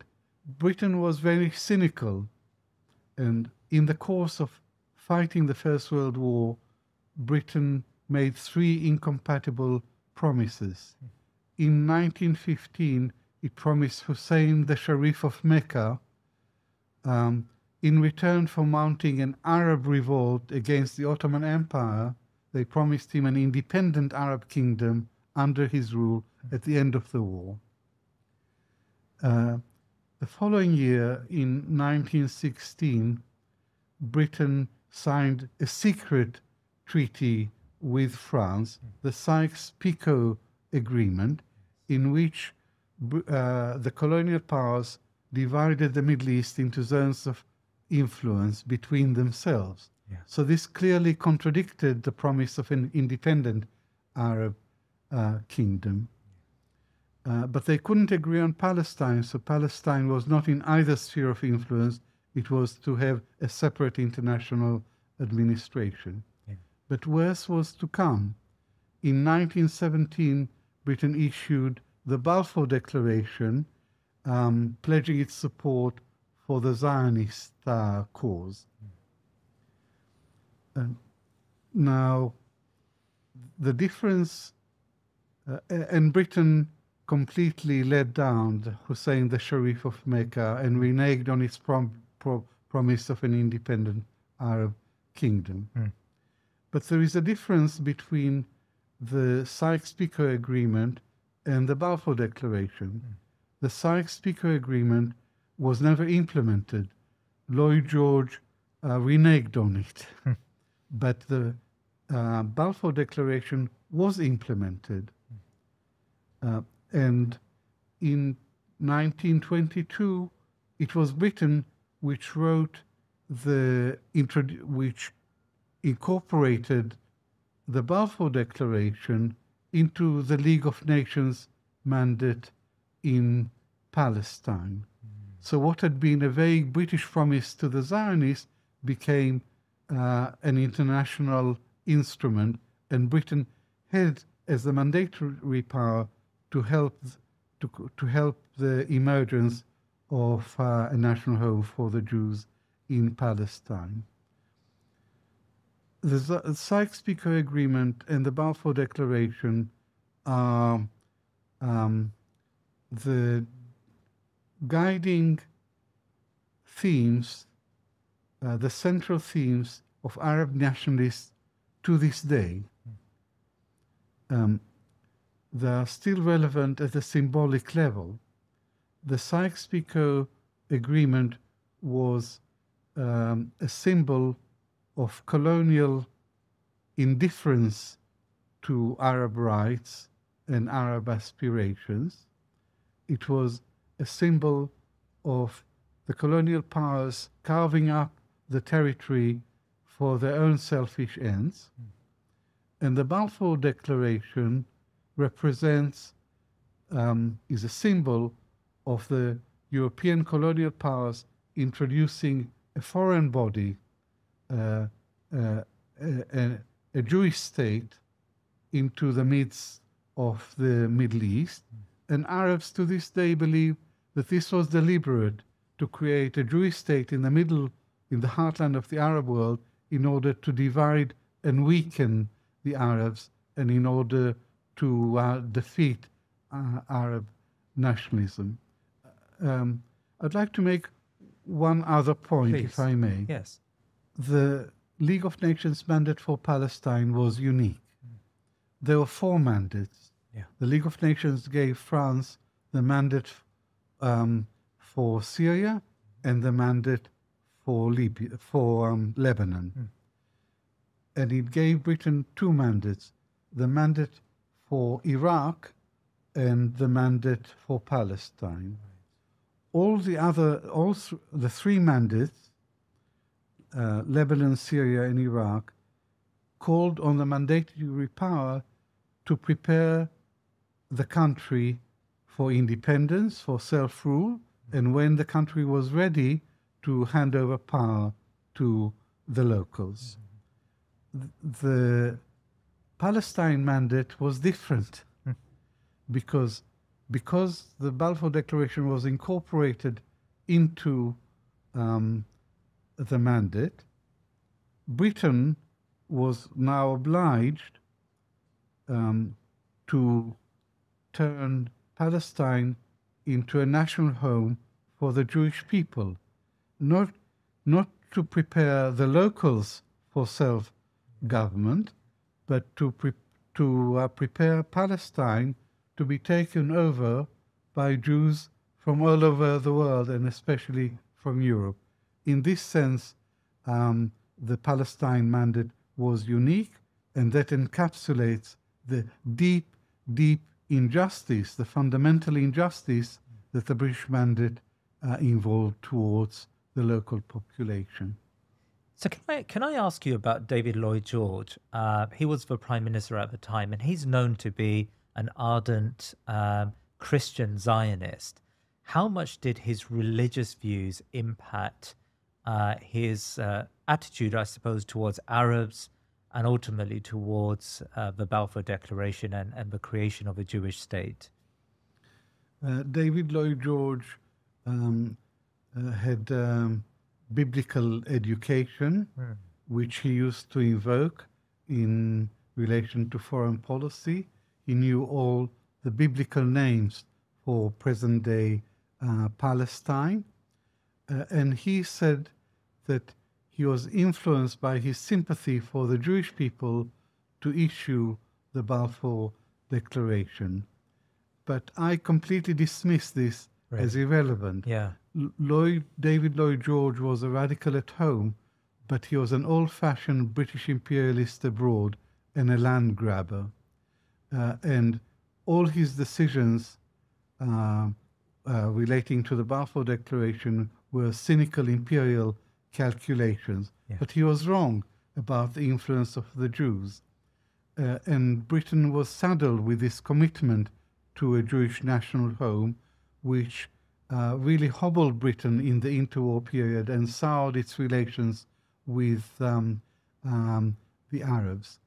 Britain was very cynical, and in the course of fighting the First World War, Britain made 3 incompatible promises. In 1915, it promised Hussein, the Sharif of Mecca, in return for mounting an Arab revolt against the Ottoman Empire, they promised him an independent Arab kingdom under his rule at the end of the war. The following year, in 1916, Britain signed a secret treaty with France, the Sykes-Picot Agreement, in which the colonial powers divided the Middle East into zones of influence between themselves. Yeah. So this clearly contradicted the promise of an independent Arab kingdom. But they couldn't agree on Palestine, so Palestine was not in either sphere of influence. It was to have a separate international administration. Yeah. But worse was to come. In 1917, Britain issued the Balfour Declaration, pledging its support for the Zionist cause. Now, the difference, and Britain completely let down Hussein, the Sharif of Mecca, and reneged on its promise of an independent Arab kingdom. But there is a difference between the Sykes-Picot Agreement and the Balfour Declaration. The Sykes-Picot Agreement was never implemented. Lloyd George reneged on it. But the Balfour Declaration was implemented. And in 1922, it was Britain which which incorporated the Balfour Declaration into the League of Nations mandate in Palestine. So what had been a vague British promise to the Zionists became an international instrument, and Britain had as the mandatory power to help the emergence of a national home for the Jews in Palestine. The Sykes-Picot Agreement and the Balfour Declaration are the guiding themes, the central themes of Arab nationalists to this day. They are still relevant at a symbolic level. The Sykes-Picot Agreement was a symbol of colonial indifference to Arab rights and Arab aspirations. It was a symbol of the colonial powers carving up the territory for their own selfish ends. And the Balfour Declaration represents, is a symbol of the European colonial powers introducing a foreign body, a Jewish state, into the midst of the Middle East. And Arabs to this day believe that this was deliberate, to create a Jewish state in the middle, in the heartland of the Arab world, in order to divide and weaken the Arabs, and in order to defeat Arab nationalism. I'd like to make one other point, Please. if I may. Yes. The League of Nations mandate for Palestine was unique. There were 4 mandates. Yeah. The League of Nations gave France the mandate for Syria and the mandate for Lebanon. And it gave Britain 2 mandates, the mandate for Iraq and the mandate for Palestine. All the 3 mandates, Lebanon, Syria, and Iraq, called on the mandatory power to prepare the country for independence, for self-rule, and when the country was ready, to hand over power to the locals. The Palestine mandate was different because the Balfour Declaration was incorporated into the mandate. Britain was now obliged to turn Palestine into a national home for the Jewish people, not to prepare the locals for self-government, but to prepare Palestine to be taken over by Jews from all over the world, and especially from Europe. In this sense, the Palestine mandate was unique, and that encapsulates the deep, deep injustice, the fundamental injustice that the British mandate involved towards the local population. So can I ask you about David Lloyd George? He was the Prime Minister at the time, and he's known to be an ardent Christian Zionist. How much did his religious views impact his attitude, I suppose, towards Arabs and ultimately towards the Balfour Declaration and the creation of a Jewish state? David Lloyd George had biblical education, which he used to invoke in relation to foreign policy. He knew all the biblical names for present-day Palestine. And he said that he was influenced by his sympathy for the Jewish people to issue the Balfour Declaration. But I completely dismiss this as irrelevant. Yeah. David Lloyd George was a radical at home, but he was an old-fashioned British imperialist abroad and a land grabber. And all his decisions relating to the Balfour Declaration were cynical imperial calculations. Yeah. But he was wrong about the influence of the Jews. And Britain was saddled with this commitment to a Jewish national home, which really hobbled Britain in the interwar period and soured its relations with the Arabs.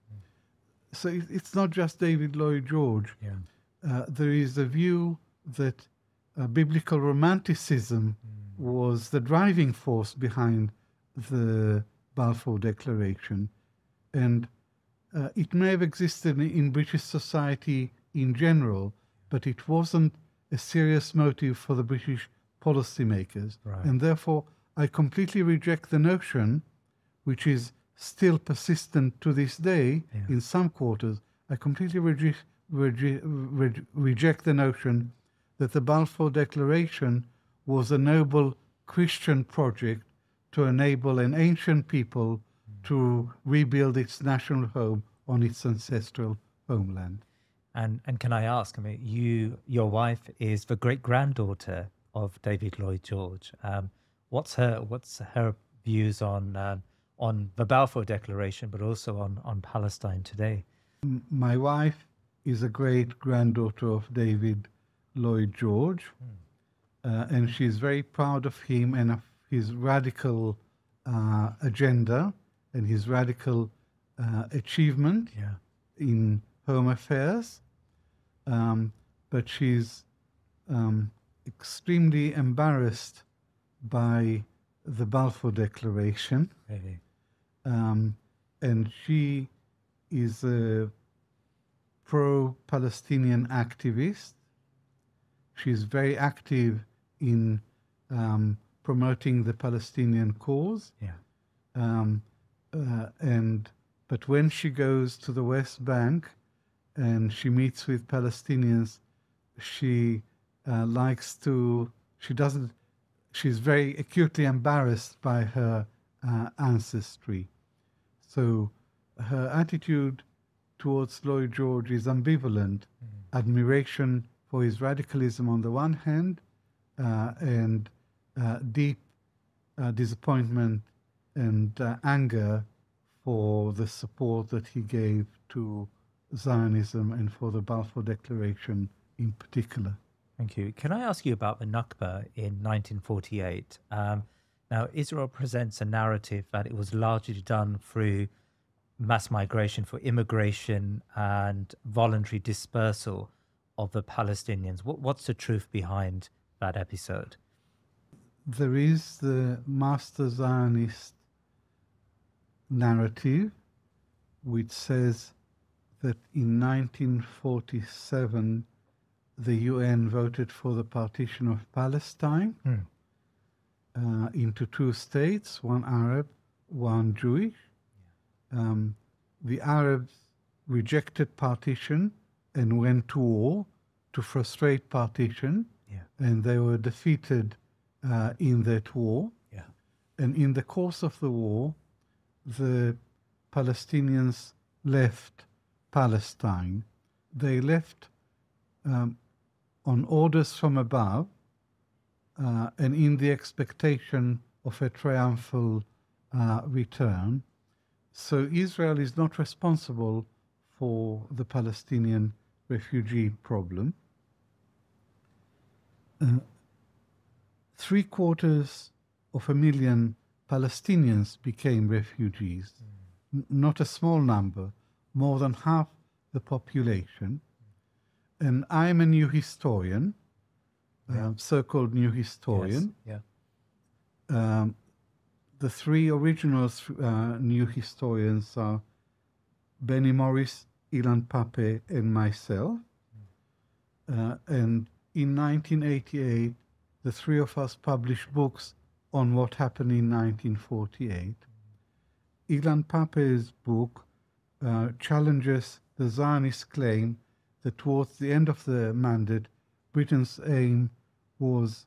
So it's not just David Lloyd George. Yeah. There is a view that biblical romanticism was the driving force behind the Balfour Declaration. And it may have existed in British society in general, but it wasn't a serious motive for the British policymakers. Right. And therefore, I completely reject the notion, which is still persistent to this day in some quarters, I completely reject the notion that the Balfour Declaration was a noble Christian project to enable an ancient people to rebuild its national home on its ancestral homeland. And can I ask, I mean, your wife is the great-granddaughter of David Lloyd George. What's her views on the Balfour Declaration, but also on Palestine today? My wife is a great granddaughter of David Lloyd George, and she's very proud of him and of his radical agenda and his radical achievement in home affairs. But she's extremely embarrassed by the Balfour Declaration. Really? And she is a pro-Palestinian activist. She's very active in promoting the Palestinian cause. But when she goes to the West Bank and she meets with Palestinians, she's very acutely embarrassed by her ancestry. So her attitude towards Lloyd George is ambivalent. Admiration for his radicalism on the one hand, and deep disappointment and anger for the support that he gave to Zionism and for the Balfour Declaration in particular. Thank you. Can I ask you about the Nakba in 1948? Now, Israel presents a narrative that it was largely done through mass migration for immigration and voluntary dispersal of the Palestinians. What's the truth behind that episode? There is the master Zionist narrative, which says that in 1947 the UN voted for the partition of Palestine into two states, one Arab, one Jewish. The Arabs rejected partition and went to war to frustrate partition, and they were defeated in that war. And in the course of the war, the Palestinians left Palestine. They left on orders from above and in the expectation of a triumphal return. So Israel is not responsible for the Palestinian refugee problem. 750,000 Palestinians became refugees. Not a small number, more than half the population. And I'm a new historian, so-called new historian. The three original new historians are Benny Morris, Ilan Pape, and myself. And in 1988, the three of us published books on what happened in 1948. Ilan Pape's book challenges the Zionist claim that towards the end of the mandate, Britain's aim was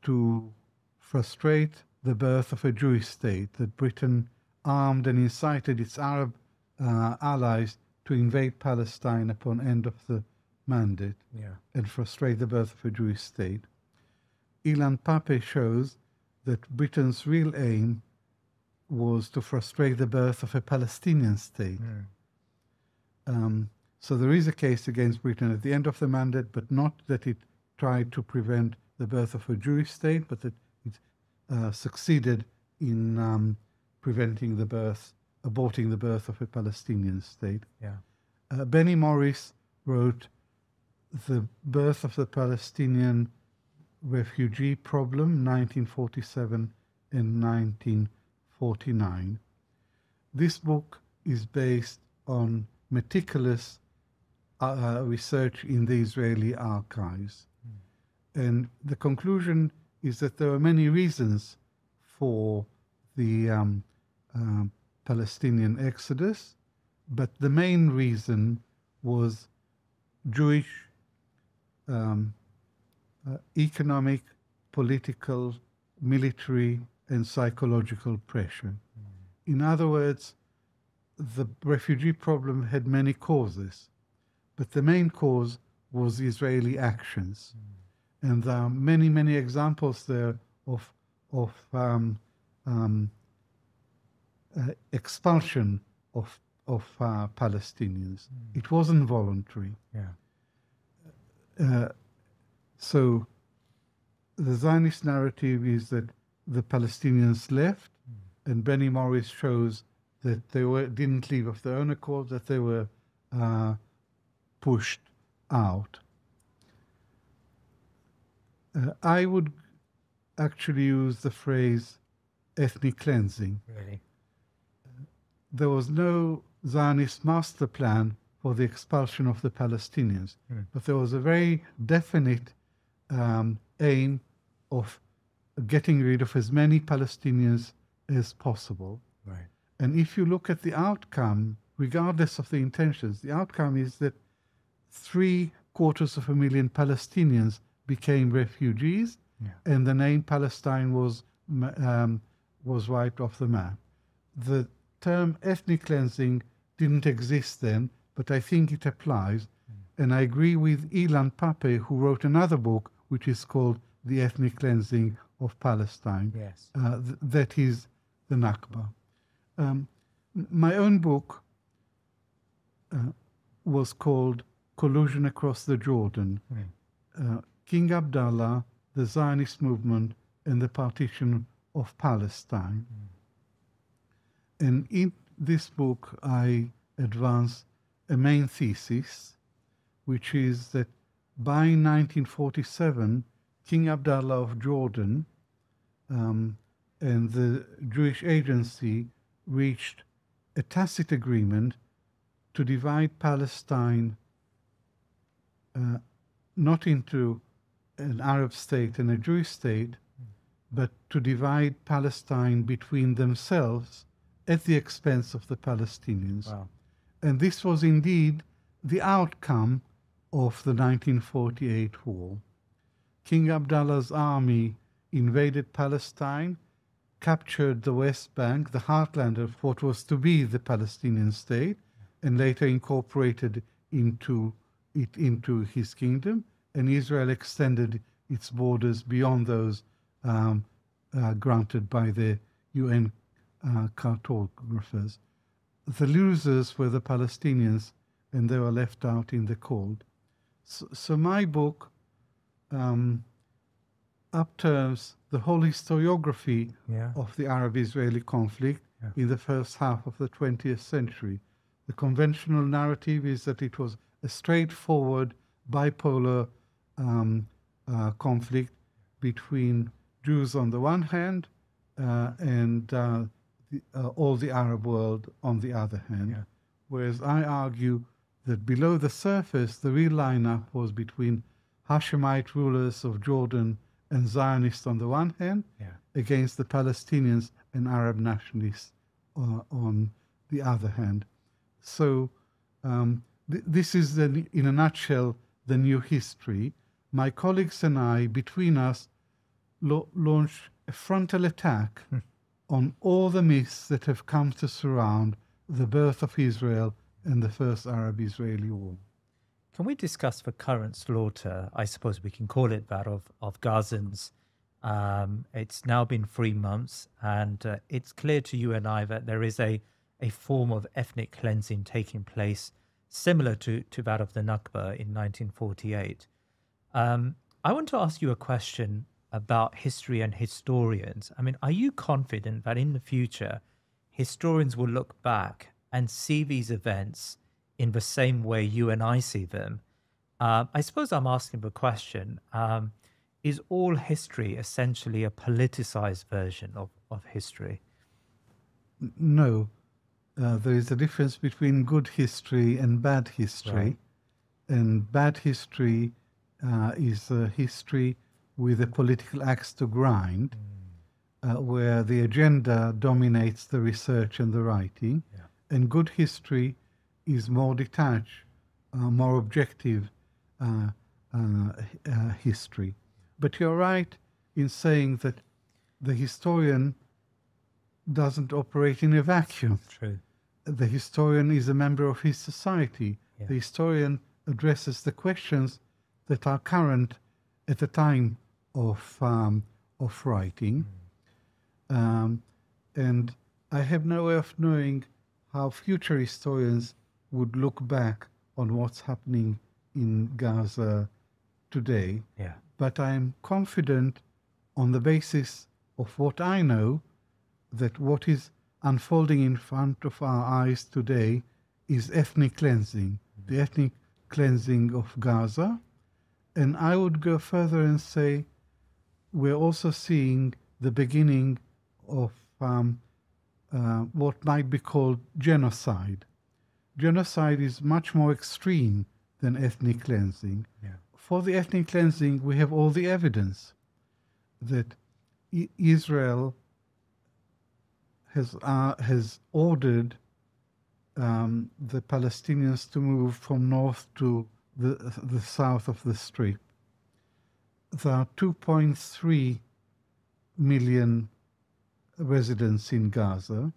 to frustrate the birth of a Jewish state, that Britain armed and incited its Arab allies to invade Palestine upon end of the mandate and frustrate the birth of a Jewish state. Ilan Pape shows that Britain's real aim was to frustrate the birth of a Palestinian state. So there is a case against Britain at the end of the mandate, but not that it tried to prevent the birth of a Jewish state, but that it succeeded in preventing the birth, aborting the birth of a Palestinian state. Benny Morris wrote The Birth of the Palestinian Refugee Problem, 1947 and 1949. This book is based on meticulous research in the Israeli archives. And the conclusion is that there are many reasons for the Palestinian exodus, but the main reason was Jewish economic, political, military, and psychological pressure. In other words, the refugee problem had many causes, but the main cause was Israeli actions. And there are many, many examples there of expulsion of Palestinians. It wasn't voluntary. Yeah. So the Zionist narrative is that the Palestinians left, and Benny Morris shows that they didn't leave of their own accord, that they were pushed out. I would actually use the phrase ethnic cleansing. Really? There was no Zionist master plan for the expulsion of the Palestinians, but there was a very definite aim of getting rid of as many Palestinians as possible. Right. And if you look at the outcome, regardless of the intentions, the outcome is that 750,000 Palestinians became refugees, and the name Palestine was wiped off the map. The term ethnic cleansing didn't exist then, but I think it applies. And I agree with Ilan Pape, who wrote another book, which is called The Ethnic Cleansing of Palestine. Yes. That is the Nakba. My own book was called Collusion Across the Jordan. King Abdullah, the Zionist movement, and the partition of Palestine. And in this book, I advance a main thesis, which is that by 1947, King Abdullah of Jordan and the Jewish Agency reached a tacit agreement to divide Palestine not into an Arab state and a Jewish state, but to divide Palestine between themselves at the expense of the Palestinians. Wow. And this was indeed the outcome of the 1948 war. King Abdullah's army invaded Palestine, captured the West Bank, the heartland of what was to be the Palestinian state, and later incorporated into his kingdom, and Israel extended its borders beyond those granted by the UN cartographers. The losers were the Palestinians, and they were left out in the cold. So my book upturns the whole historiography of the Arab-Israeli conflict in the first half of the 20th century. The conventional narrative is that it was a straightforward bipolar conflict between Jews on the one hand and all the Arab world on the other hand. Whereas I argue that below the surface, the real lineup was between Hashemite rulers of Jordan and Zionists on the one hand, against the Palestinians and Arab nationalists on the other hand. So this is, in a nutshell, the new history. My colleagues and I, between us, launched a frontal attack on all the myths that have come to surround the birth of Israel and the first Arab-Israeli war. Can we discuss the current slaughter, I suppose we can call it that, of Gazans? It's now been 3 months, and it's clear to you and I that there is a form of ethnic cleansing taking place similar to that of the Nakba in 1948. I want to ask you a question about history and historians. I mean, are you confident that in the future, historians will look back and see these events in the same way you and I see them? I suppose I'm asking the question, is all history essentially a politicized version of history? No. There is a difference between good history and bad history. Right. And bad history is a history with a political axe to grind, where the agenda dominates the research and the writing. And good history is more detached, more objective history. But you're right in saying that the historian doesn't operate in a vacuum. True. The historian is a member of his society. The historian addresses the questions that are current at the time of writing. And I have no way of knowing how future historians would look back on what's happening in Gaza today. Yeah. But I am confident on the basis of what I know that what is unfolding in front of our eyes today is ethnic cleansing, the ethnic cleansing of Gaza. And I would go further and say we're also seeing the beginning of what might be called genocide. Genocide is much more extreme than ethnic cleansing. Yeah. For the ethnic cleansing, we have all the evidence that Israel has ordered the Palestinians to move from north to the south of the Strip. There are 2.3 million residents in Gaza.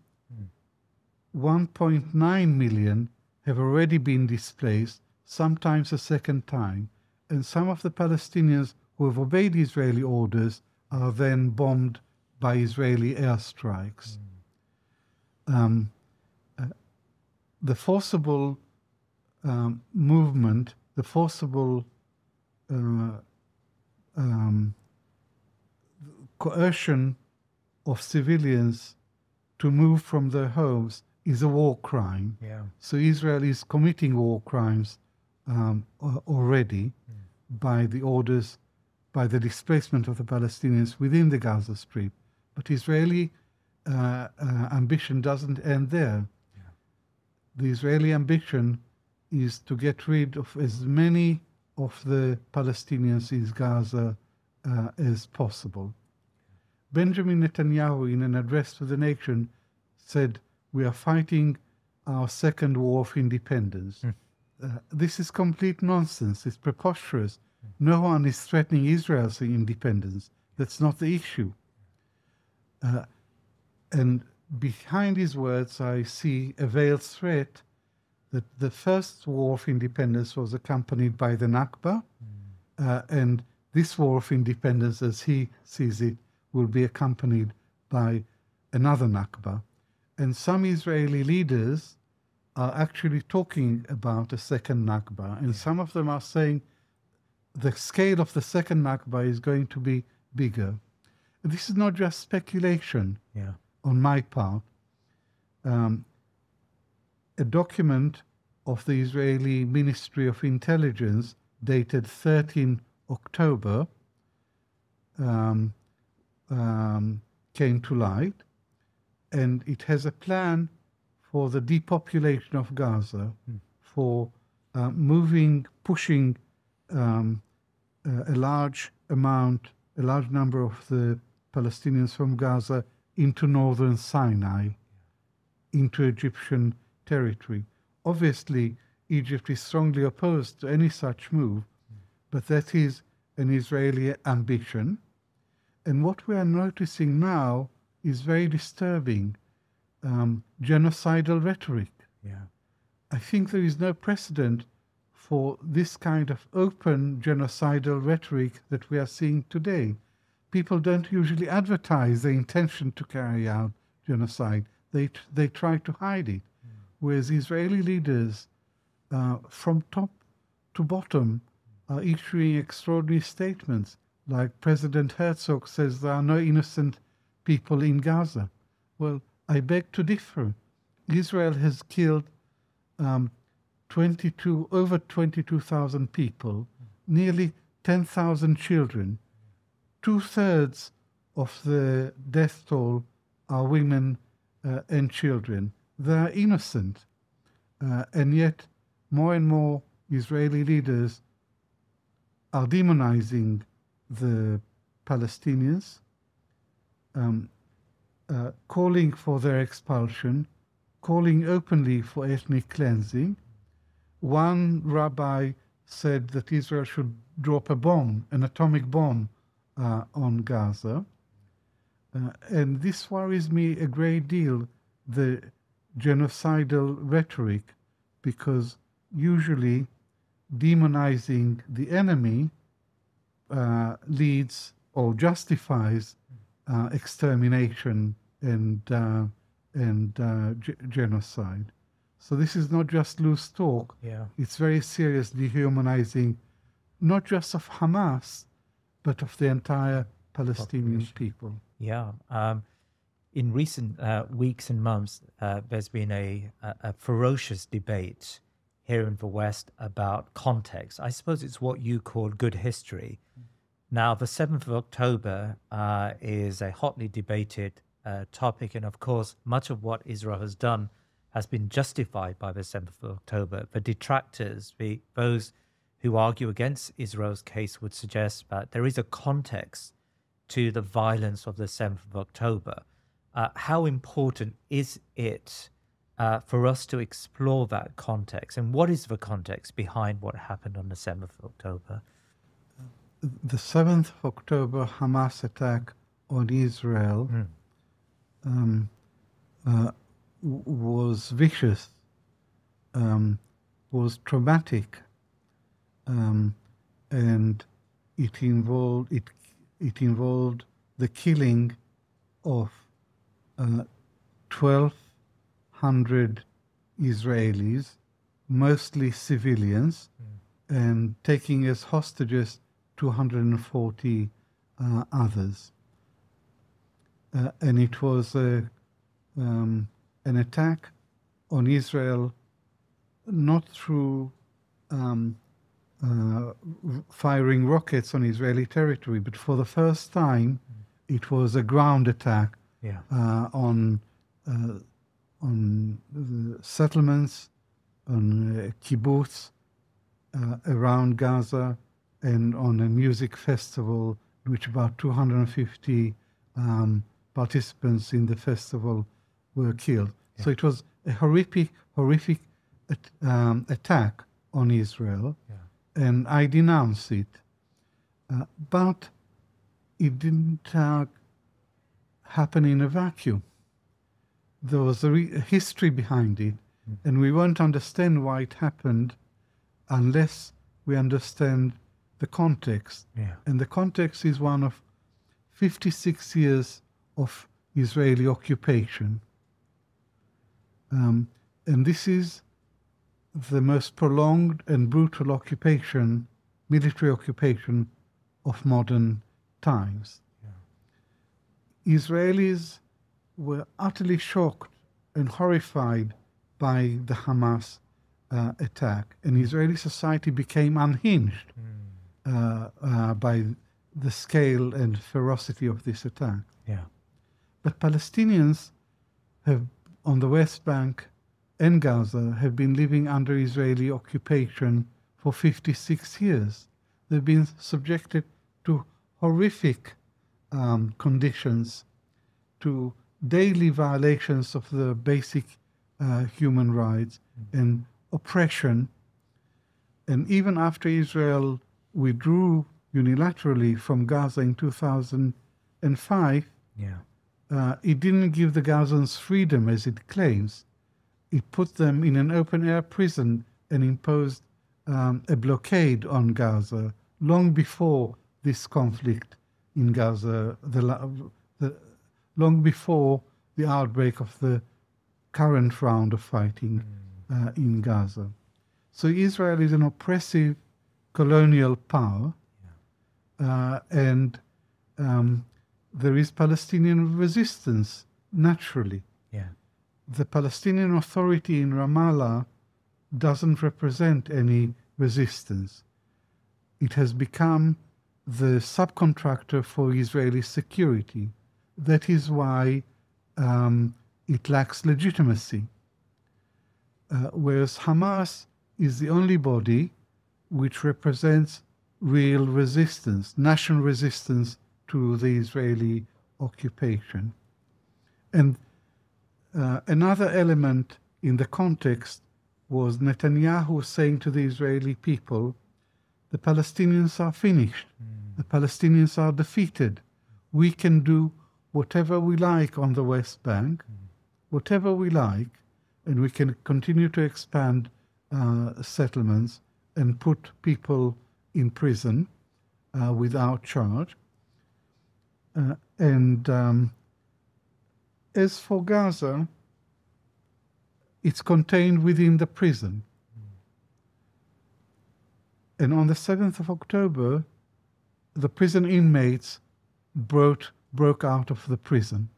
1.9 million have already been displaced, sometimes a second time, and some of the Palestinians who have obeyed Israeli orders are then bombed by Israeli airstrikes. The forcible movement, the forcible coercion of civilians to move from their homes is a war crime. Yeah. So Israel is committing war crimes already by the orders, by the displacement of the Palestinians within the Gaza Strip. But Israeli ambition doesn't end there. Yeah. The Israeli ambition is to get rid of as many of the Palestinians in Gaza as possible. Benjamin Netanyahu, in an address to the nation, said, "We are fighting our second war of independence." This is complete nonsense. It's preposterous. No one is threatening Israel's independence. That's not the issue. And behind his words, I see a veiled threat that the first war of independence was accompanied by the Nakba, and this war of independence, as he sees it, will be accompanied by another Nakba. And some Israeli leaders are actually talking about a second Nakba, and some of them are saying the scale of the second Nakba is going to be bigger. This is not just speculation on my part. A document of the Israeli Ministry of Intelligence dated 13 October came to light, and it has a plan for the depopulation of Gaza, for pushing a large number of the Palestinians from Gaza into northern Sinai, into Egyptian territory. Obviously, Egypt is strongly opposed to any such move, but that is an Israeli ambition. And what we are noticing now is very disturbing, genocidal rhetoric. Yeah. I think there is no precedent for this kind of open genocidal rhetoric that we are seeing today. People don't usually advertise their intention to carry out genocide. They try to hide it. Whereas Israeli leaders, from top to bottom, are issuing extraordinary statements. Like President Herzog says there are no innocent people in Gaza. Well, I beg to differ. Israel has killed over 22,000 people, nearly 10,000 children. 2/3 of the death toll are women and children. They are innocent. And yet, more and more Israeli leaders are demonizing the Palestinians, calling for their expulsion, calling openly for ethnic cleansing. One rabbi said that Israel should drop a bomb, an atomic bomb, on Gaza. And this worries me a great deal, the genocidal rhetoric, because usually demonizing the enemy leads or justifies extermination and and genocide. So this is not just loose talk. Yeah. It's very serious dehumanizing, not just of Hamas, but of the entire Palestinian people. Yeah. In recent weeks and months, there's been a ferocious debate here in the West about context. I suppose it's what you call good history. Now, the 7th of October is a hotly debated topic. And of course, much of what Israel has done has been justified by the 7th of October. The detractors, those who argue against Israel's case, would suggest that there is a context to the violence of the 7th of October. How important is it for us to explore that context? And what is the context behind what happened on the 7th of October? The 7th of October Hamas attack on Israel was vicious, was traumatic, and it involved the killing of 1,200 Israelis, mostly civilians, and taking as hostages 240 others. And it was an attack on Israel, not through firing rockets on Israeli territory, but for the first time, it was a ground attack on settlements, on kibbutz around Gaza, and on a music festival, which about 250 participants in the festival were killed. Yeah. So it was a horrific attack on Israel, and I denounce it. But it didn't happen in a vacuum. There was a history behind it, and we won't understand why it happened unless we understand the context. And the context is one of 56 years of Israeli occupation. And this is the most prolonged and brutal occupation, military occupation of modern times. Israelis were utterly shocked and horrified by the Hamas attack, and Israeli society became unhinged by the scale and ferocity of this attack. But Palestinians have, on the West Bank and Gaza, have been living under Israeli occupation for 56 years. They've been subjected to horrific conditions, to daily violations of the basic human rights and oppression. And even after Israel withdrew unilaterally from Gaza in 2005, it didn't give the Gazans freedom as it claims. It put them in an open-air prison and imposed a blockade on Gaza long before this conflict in Gaza, long before the outbreak of the current round of fighting in Gaza. So Israel is an oppressive colonial power, and there is Palestinian resistance, naturally. The Palestinian Authority in Ramallah doesn't represent any resistance. It has become the subcontractor for Israeli security. That is why it lacks legitimacy. Whereas Hamas is the only body which represents real resistance, national resistance to the Israeli occupation. And another element in the context was Netanyahu saying to the Israeli people, the Palestinians are finished. The Palestinians are defeated. We can do whatever we like on the West Bank, whatever we like, and we can continue to expand settlements and put people in prison without charge. And as for Gaza, it's contained within the prison. And on the 7th of October, the prison inmates broke out of the prison.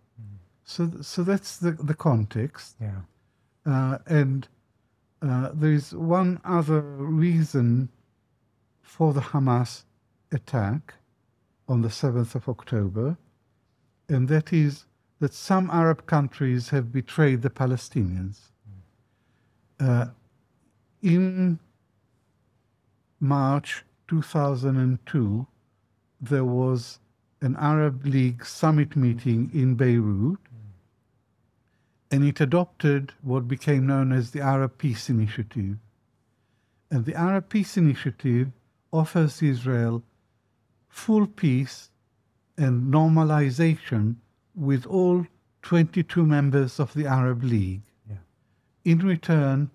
So that's the context. Yeah. And there is one other reason for the Hamas attack on the 7th of October, and that is that some Arab countries have betrayed the Palestinians. In March 2002, there was an Arab League summit meeting in Beirut, and it adopted what became known as the Arab Peace Initiative. And the Arab Peace Initiative offers Israel full peace and normalization with all 22 members of the Arab League, in return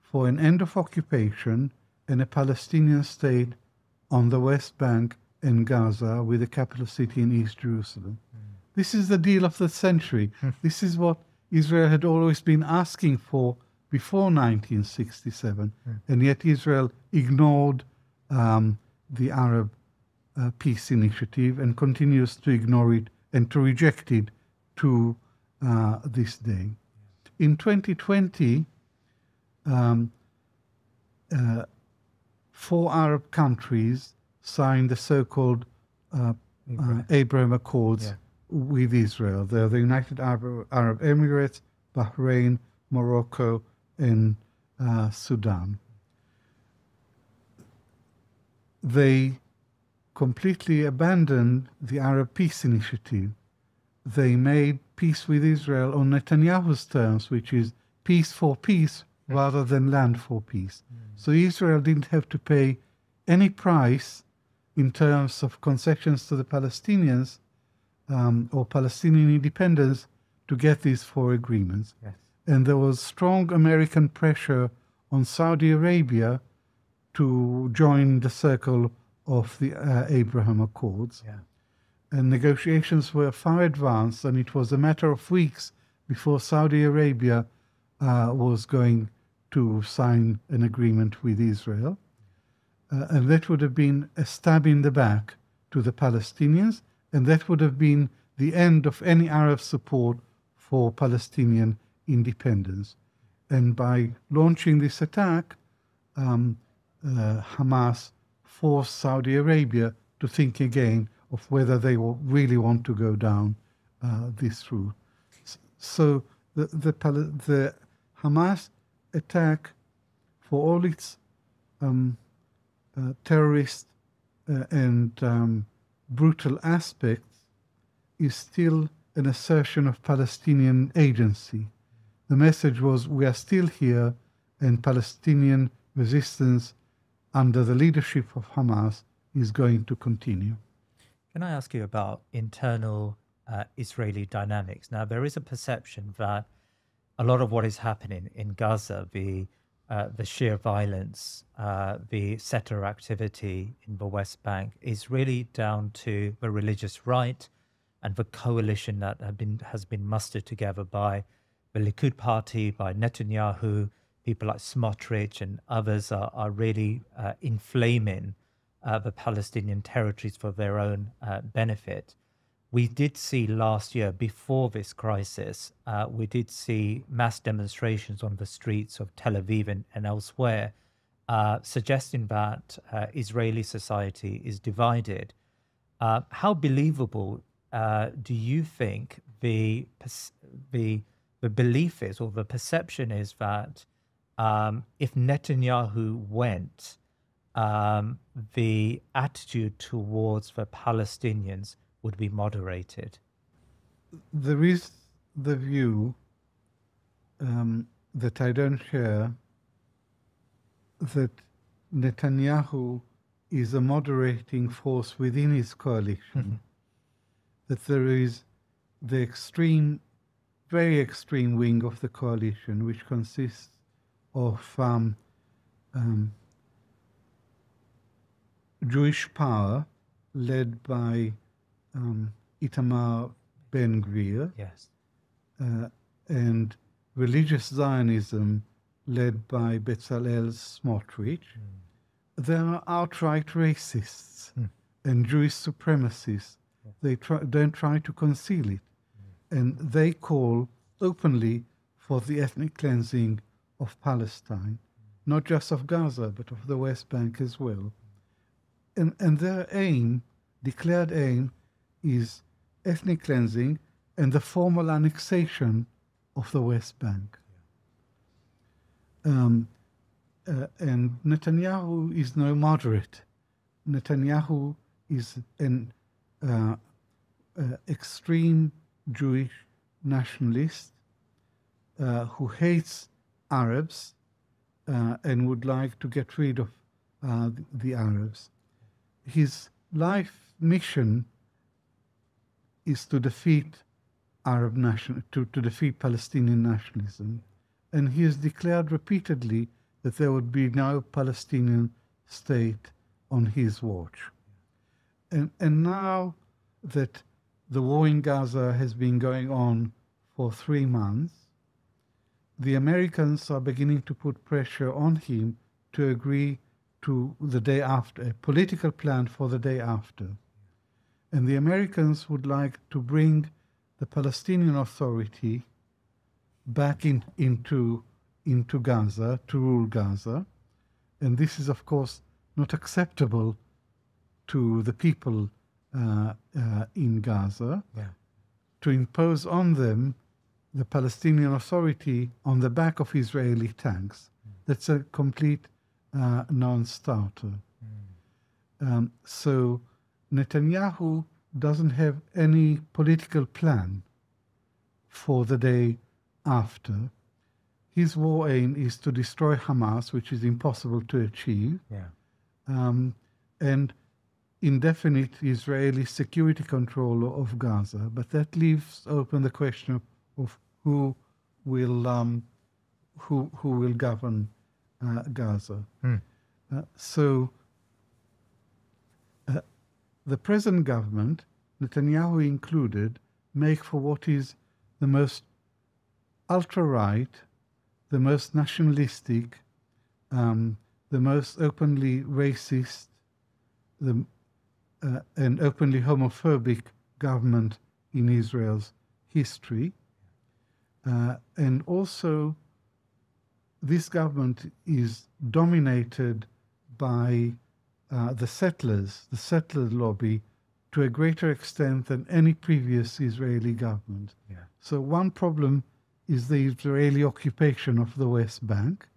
for an end of occupation and a Palestinian state on the West Bank and Gaza, with the capital city in East Jerusalem. This is the deal of the century. This is what Israel had always been asking for before 1967, and yet Israel ignored the Arab Peace Initiative and continues to ignore it and to reject it to this day. In 2020, 4 Arab countries signed the so-called Abraham Accords with Israel. They're the United Arab Emirates, Bahrain, Morocco, and Sudan. They completely abandoned the Arab Peace Initiative. They made peace with Israel on Netanyahu's terms, which is peace for peace rather than land for peace. So Israel didn't have to pay any price in terms of concessions to the Palestinians or Palestinian independence to get these 4 agreements. And there was strong American pressure on Saudi Arabia to join the circle of the Abraham Accords. And negotiations were far advanced, and it was a matter of weeks before Saudi Arabia was going to sign an agreement with Israel. And that would have been a stab in the back to the Palestinians, and that would have been the end of any Arab support for Palestinian independence. And by launching this attack, Hamas forced Saudi Arabia to think again of whether they really want to go down this route. So the Hamas attack, for all its terrorist and brutal aspects, is still an assertion of Palestinian agency. The message was, we are still here, and Palestinian resistance under the leadership of Hamas is going to continue. Can I ask you about internal Israeli dynamics? Now, there is a perception that a lot of what is happening in Gaza, the sheer violence, the settler activity in the West Bank, is really down to the religious right and the coalition that has been mustered together by the Likud party, by Netanyahu. People like Smotrich and others are really inflaming the Palestinian territories for their own benefit. We did see last year, before this crisis, we did see mass demonstrations on the streets of Tel Aviv and elsewhere, suggesting that Israeli society is divided. How believable do you think the belief is, or the perception is, that if Netanyahu went, the attitude towards the Palestinians would be moderated? There is the view that I don't share, that Netanyahu is a moderating force within his coalition, that there is the extreme, very extreme wing of the coalition, which consists of Jewish power led by Itamar Ben-Gvir, Yes. And religious Zionism led by Bezalel Smotrich. They are outright racists and Jewish supremacists. They don't try to conceal it. And they call openly for the ethnic cleansing of Palestine, not just of Gaza, but of the West Bank as well. And their aim, declared aim, is ethnic cleansing and the formal annexation of the West Bank. And Netanyahu is no moderate. Netanyahu is an extreme Jewish nationalist who hates Arabs and would like to get rid of the Arabs. His life mission is to defeat to defeat Palestinian nationalism, and he has declared repeatedly that there would be no Palestinian state on his watch. And now that the war in Gaza has been going on for 3 months, the Americans are beginning to put pressure on him to agree to the day after, a political plan for the day after. And the Americans would like to bring the Palestinian Authority back into Gaza, to rule Gaza. And this is, of course, not acceptable to the people in Gaza, to impose on them the Palestinian Authority on the back of Israeli tanks. That's a complete non-starter. So Netanyahu doesn't have any political plan for the day after. His war aim is to destroy Hamas, which is impossible to achieve, and indefinite Israeli security control of Gaza. But that leaves open the question of who will govern Gaza. So the present government, Netanyahu included, make for what is the most ultra-right, the most nationalistic, the most openly racist, and openly homophobic government in Israel's history. And also, this government is dominated by the settler lobby, to a greater extent than any previous Israeli government. So one problem is the Israeli occupation of the West Bank,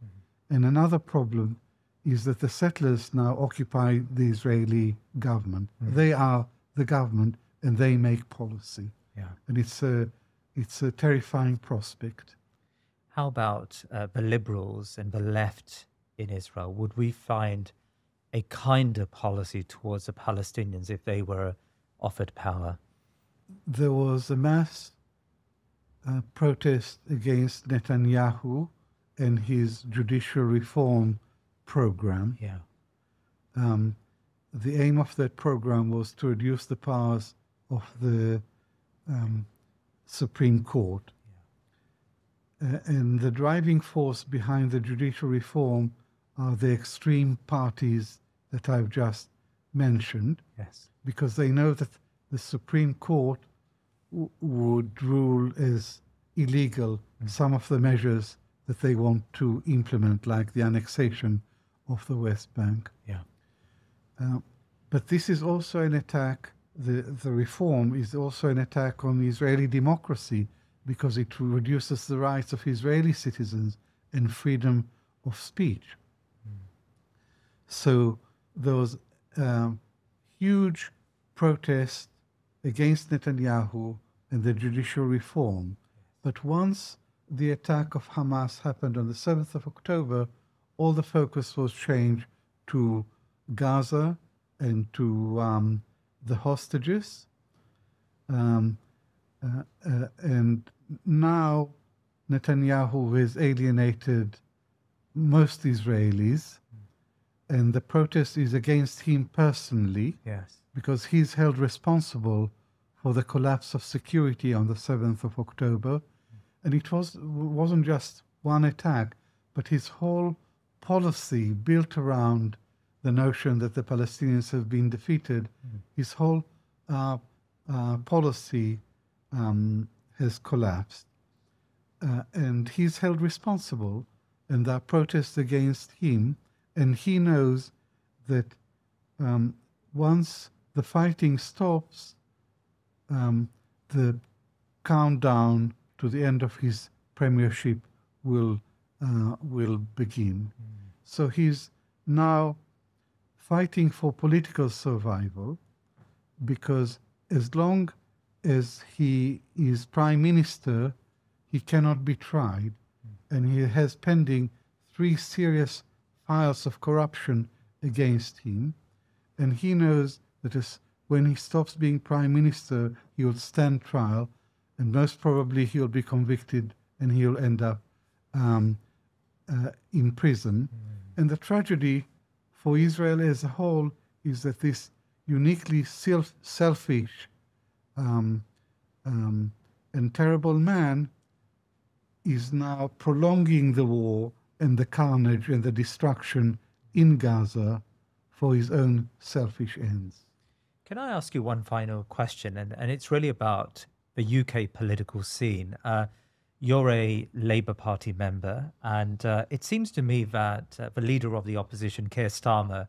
and another problem is that the settlers now occupy the Israeli government. They are the government, and they make policy. And it's a terrifying prospect. How about the liberals and the left in Israel? Would we find a kinder policy towards the Palestinians if they were offered power? There was a mass protest against Netanyahu and his judicial reform program. The aim of that program was to reduce the powers of the Supreme Court. And the driving force behind the judicial reform are the extreme parties that I've just mentioned, because they know that the Supreme Court would rule as illegal some of the measures that they want to implement, like the annexation of the West Bank. But this is also an attack, the reform is also an attack on Israeli democracy, because it reduces the rights of Israeli citizens and freedom of speech. So there was huge protest against Netanyahu and the judicial reform. But once the attack of Hamas happened on the 7th of October, all the focus was changed to Gaza and to the hostages. And now Netanyahu has alienated most Israelis, and the protest is against him personally, because he's held responsible for the collapse of security on the 7th of October, And it wasn't just one attack, but his whole policy built around the notion that the Palestinians have been defeated. His whole policy has collapsed. And he's held responsible, and there are protests against him. And he knows that once the fighting stops, the countdown to the end of his premiership will begin. So he's now fighting for political survival, because as long as he is prime minister, he cannot be tried, and he has pending 3 serious files of corruption against him, and he knows that when he stops being prime minister, he will stand trial, and most probably he'll be convicted and he'll end up in prison. And the tragedy for Israel as a whole is that this uniquely selfish and terrible man is now prolonging the war and the carnage and the destruction in Gaza for his own selfish ends. Can I ask you one final question? And it's really about the UK political scene. You're a Labour Party member, and it seems to me that the leader of the opposition, Keir Starmer,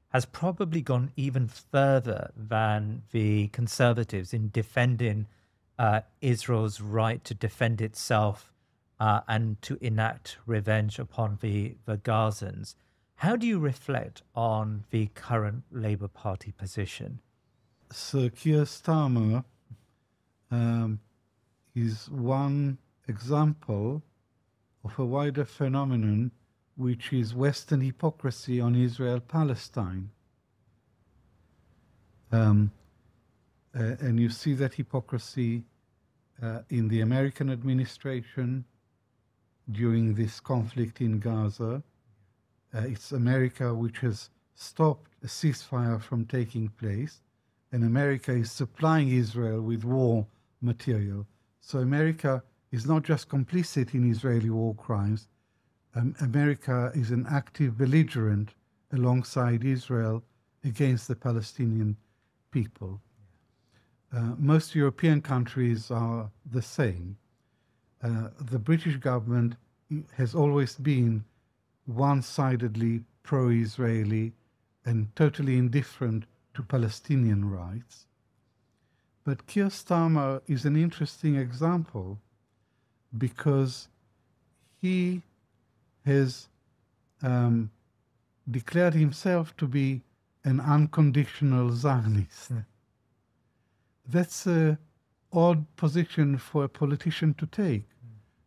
has probably gone even further than the Conservatives in defending Israel's right to defend itself and to enact revenge upon the Gazans. How do you reflect on the current Labour Party position? Sir Keir Starmer is one example of a wider phenomenon, which is Western hypocrisy on Israel-Palestine. And you see that hypocrisy in the American administration during this conflict in Gaza. It's America which has stopped a ceasefire from taking place, and America is supplying Israel with war material. So America is not just complicit in Israeli war crimes. America is an active belligerent alongside Israel against the Palestinian people. Most European countries are the same. The British government has always been one-sidedly pro-Israeli and totally indifferent to Palestinian rights. But Keir Starmer is an interesting example because he has declared himself to be an unconditional Zionist. That's an odd position for a politician to take.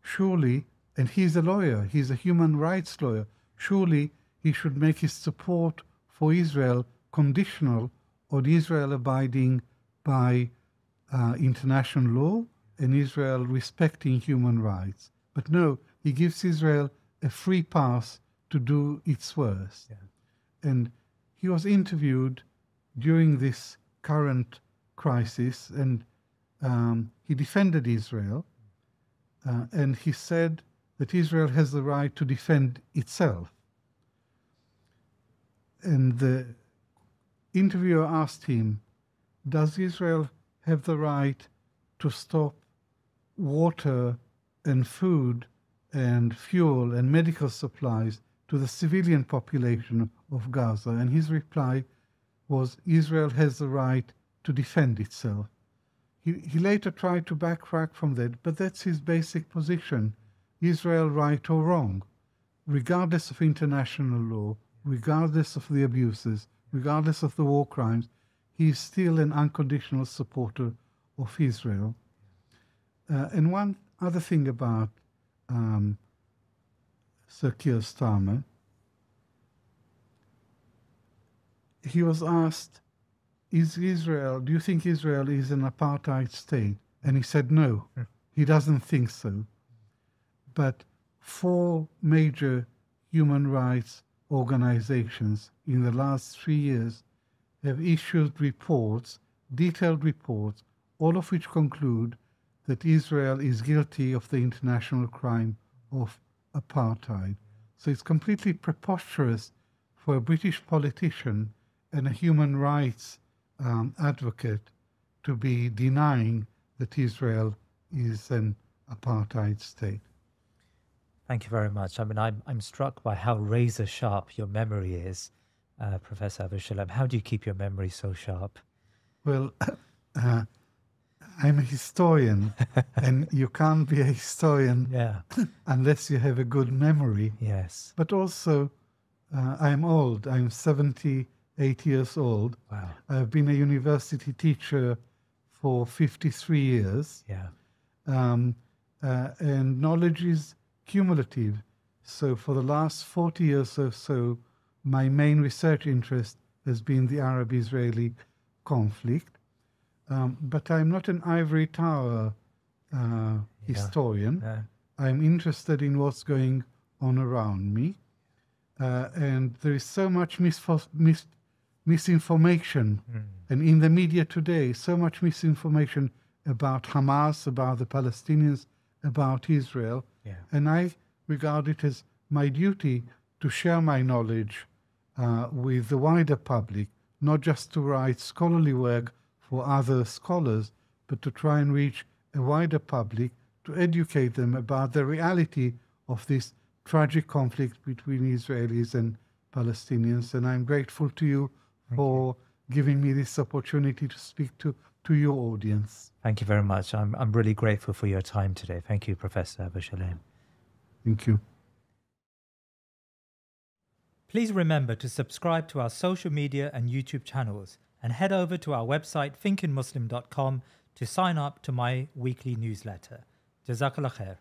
Surely, and he's a lawyer, he's a human rights lawyer, surely he should make his support for Israel conditional on Israel abiding by international law and Israel respecting human rights. But no, he gives Israel a free pass to do its worst. Yeah. And he was interviewed during this current crisis, and he defended Israel, and he said that Israel has the right to defend itself. And the interviewer asked him, does Israel have the right to stop water and food and fuel and medical supplies to the civilian population of Gaza? And his reply was, Israel has the right to defend itself. He later tried to backtrack from that, but that's his basic position. Israel, right or wrong, regardless of international law, regardless of the abuses, regardless of the war crimes, he is still an unconditional supporter of Israel. And one other thing about Sir Keir Starmer, he was asked, do you think Israel is an apartheid state? And he said no, he doesn't think so. But 4 major human rights organizations in the last 3 years have issued reports, detailed reports, all of which conclude that Israel is guilty of the international crime of apartheid. So it's completely preposterous for a British politician and a human rights advocate to be denying that Israel is an apartheid state. Thank you very much. I mean, I'm struck by how razor sharp your memory is, Professor Abu Shlaim. How do you keep your memory so sharp? Well, I'm a historian, and you can't be a historian unless you have a good memory. Yes. But also, I'm old. I'm 78 years old. Wow. I've been a university teacher for 53 years. Yeah. And knowledge is cumulative. So for the last 40 years or so, my main research interest has been the Arab-Israeli conflict. But I'm not an ivory tower historian. Yeah. I'm interested in what's going on around me. And there is so much misinformation. And in the media today, so much misinformation about Hamas, about the Palestinians, about Israel. Yeah. And I regard it as my duty to share my knowledge with the wider public, not just to write scholarly work for other scholars, but to try and reach a wider public, to educate them about the reality of this tragic conflict between Israelis and Palestinians. And I'm grateful to you for giving me this opportunity to speak to your audience. Thank you very much. I'm really grateful for your time today. Thank you, Professor Abu Shlaim. Thank you. Please remember to subscribe to our social media and YouTube channels, and head over to our website thinkingmuslim.com to sign up to my weekly newsletter. Jazakallah khair.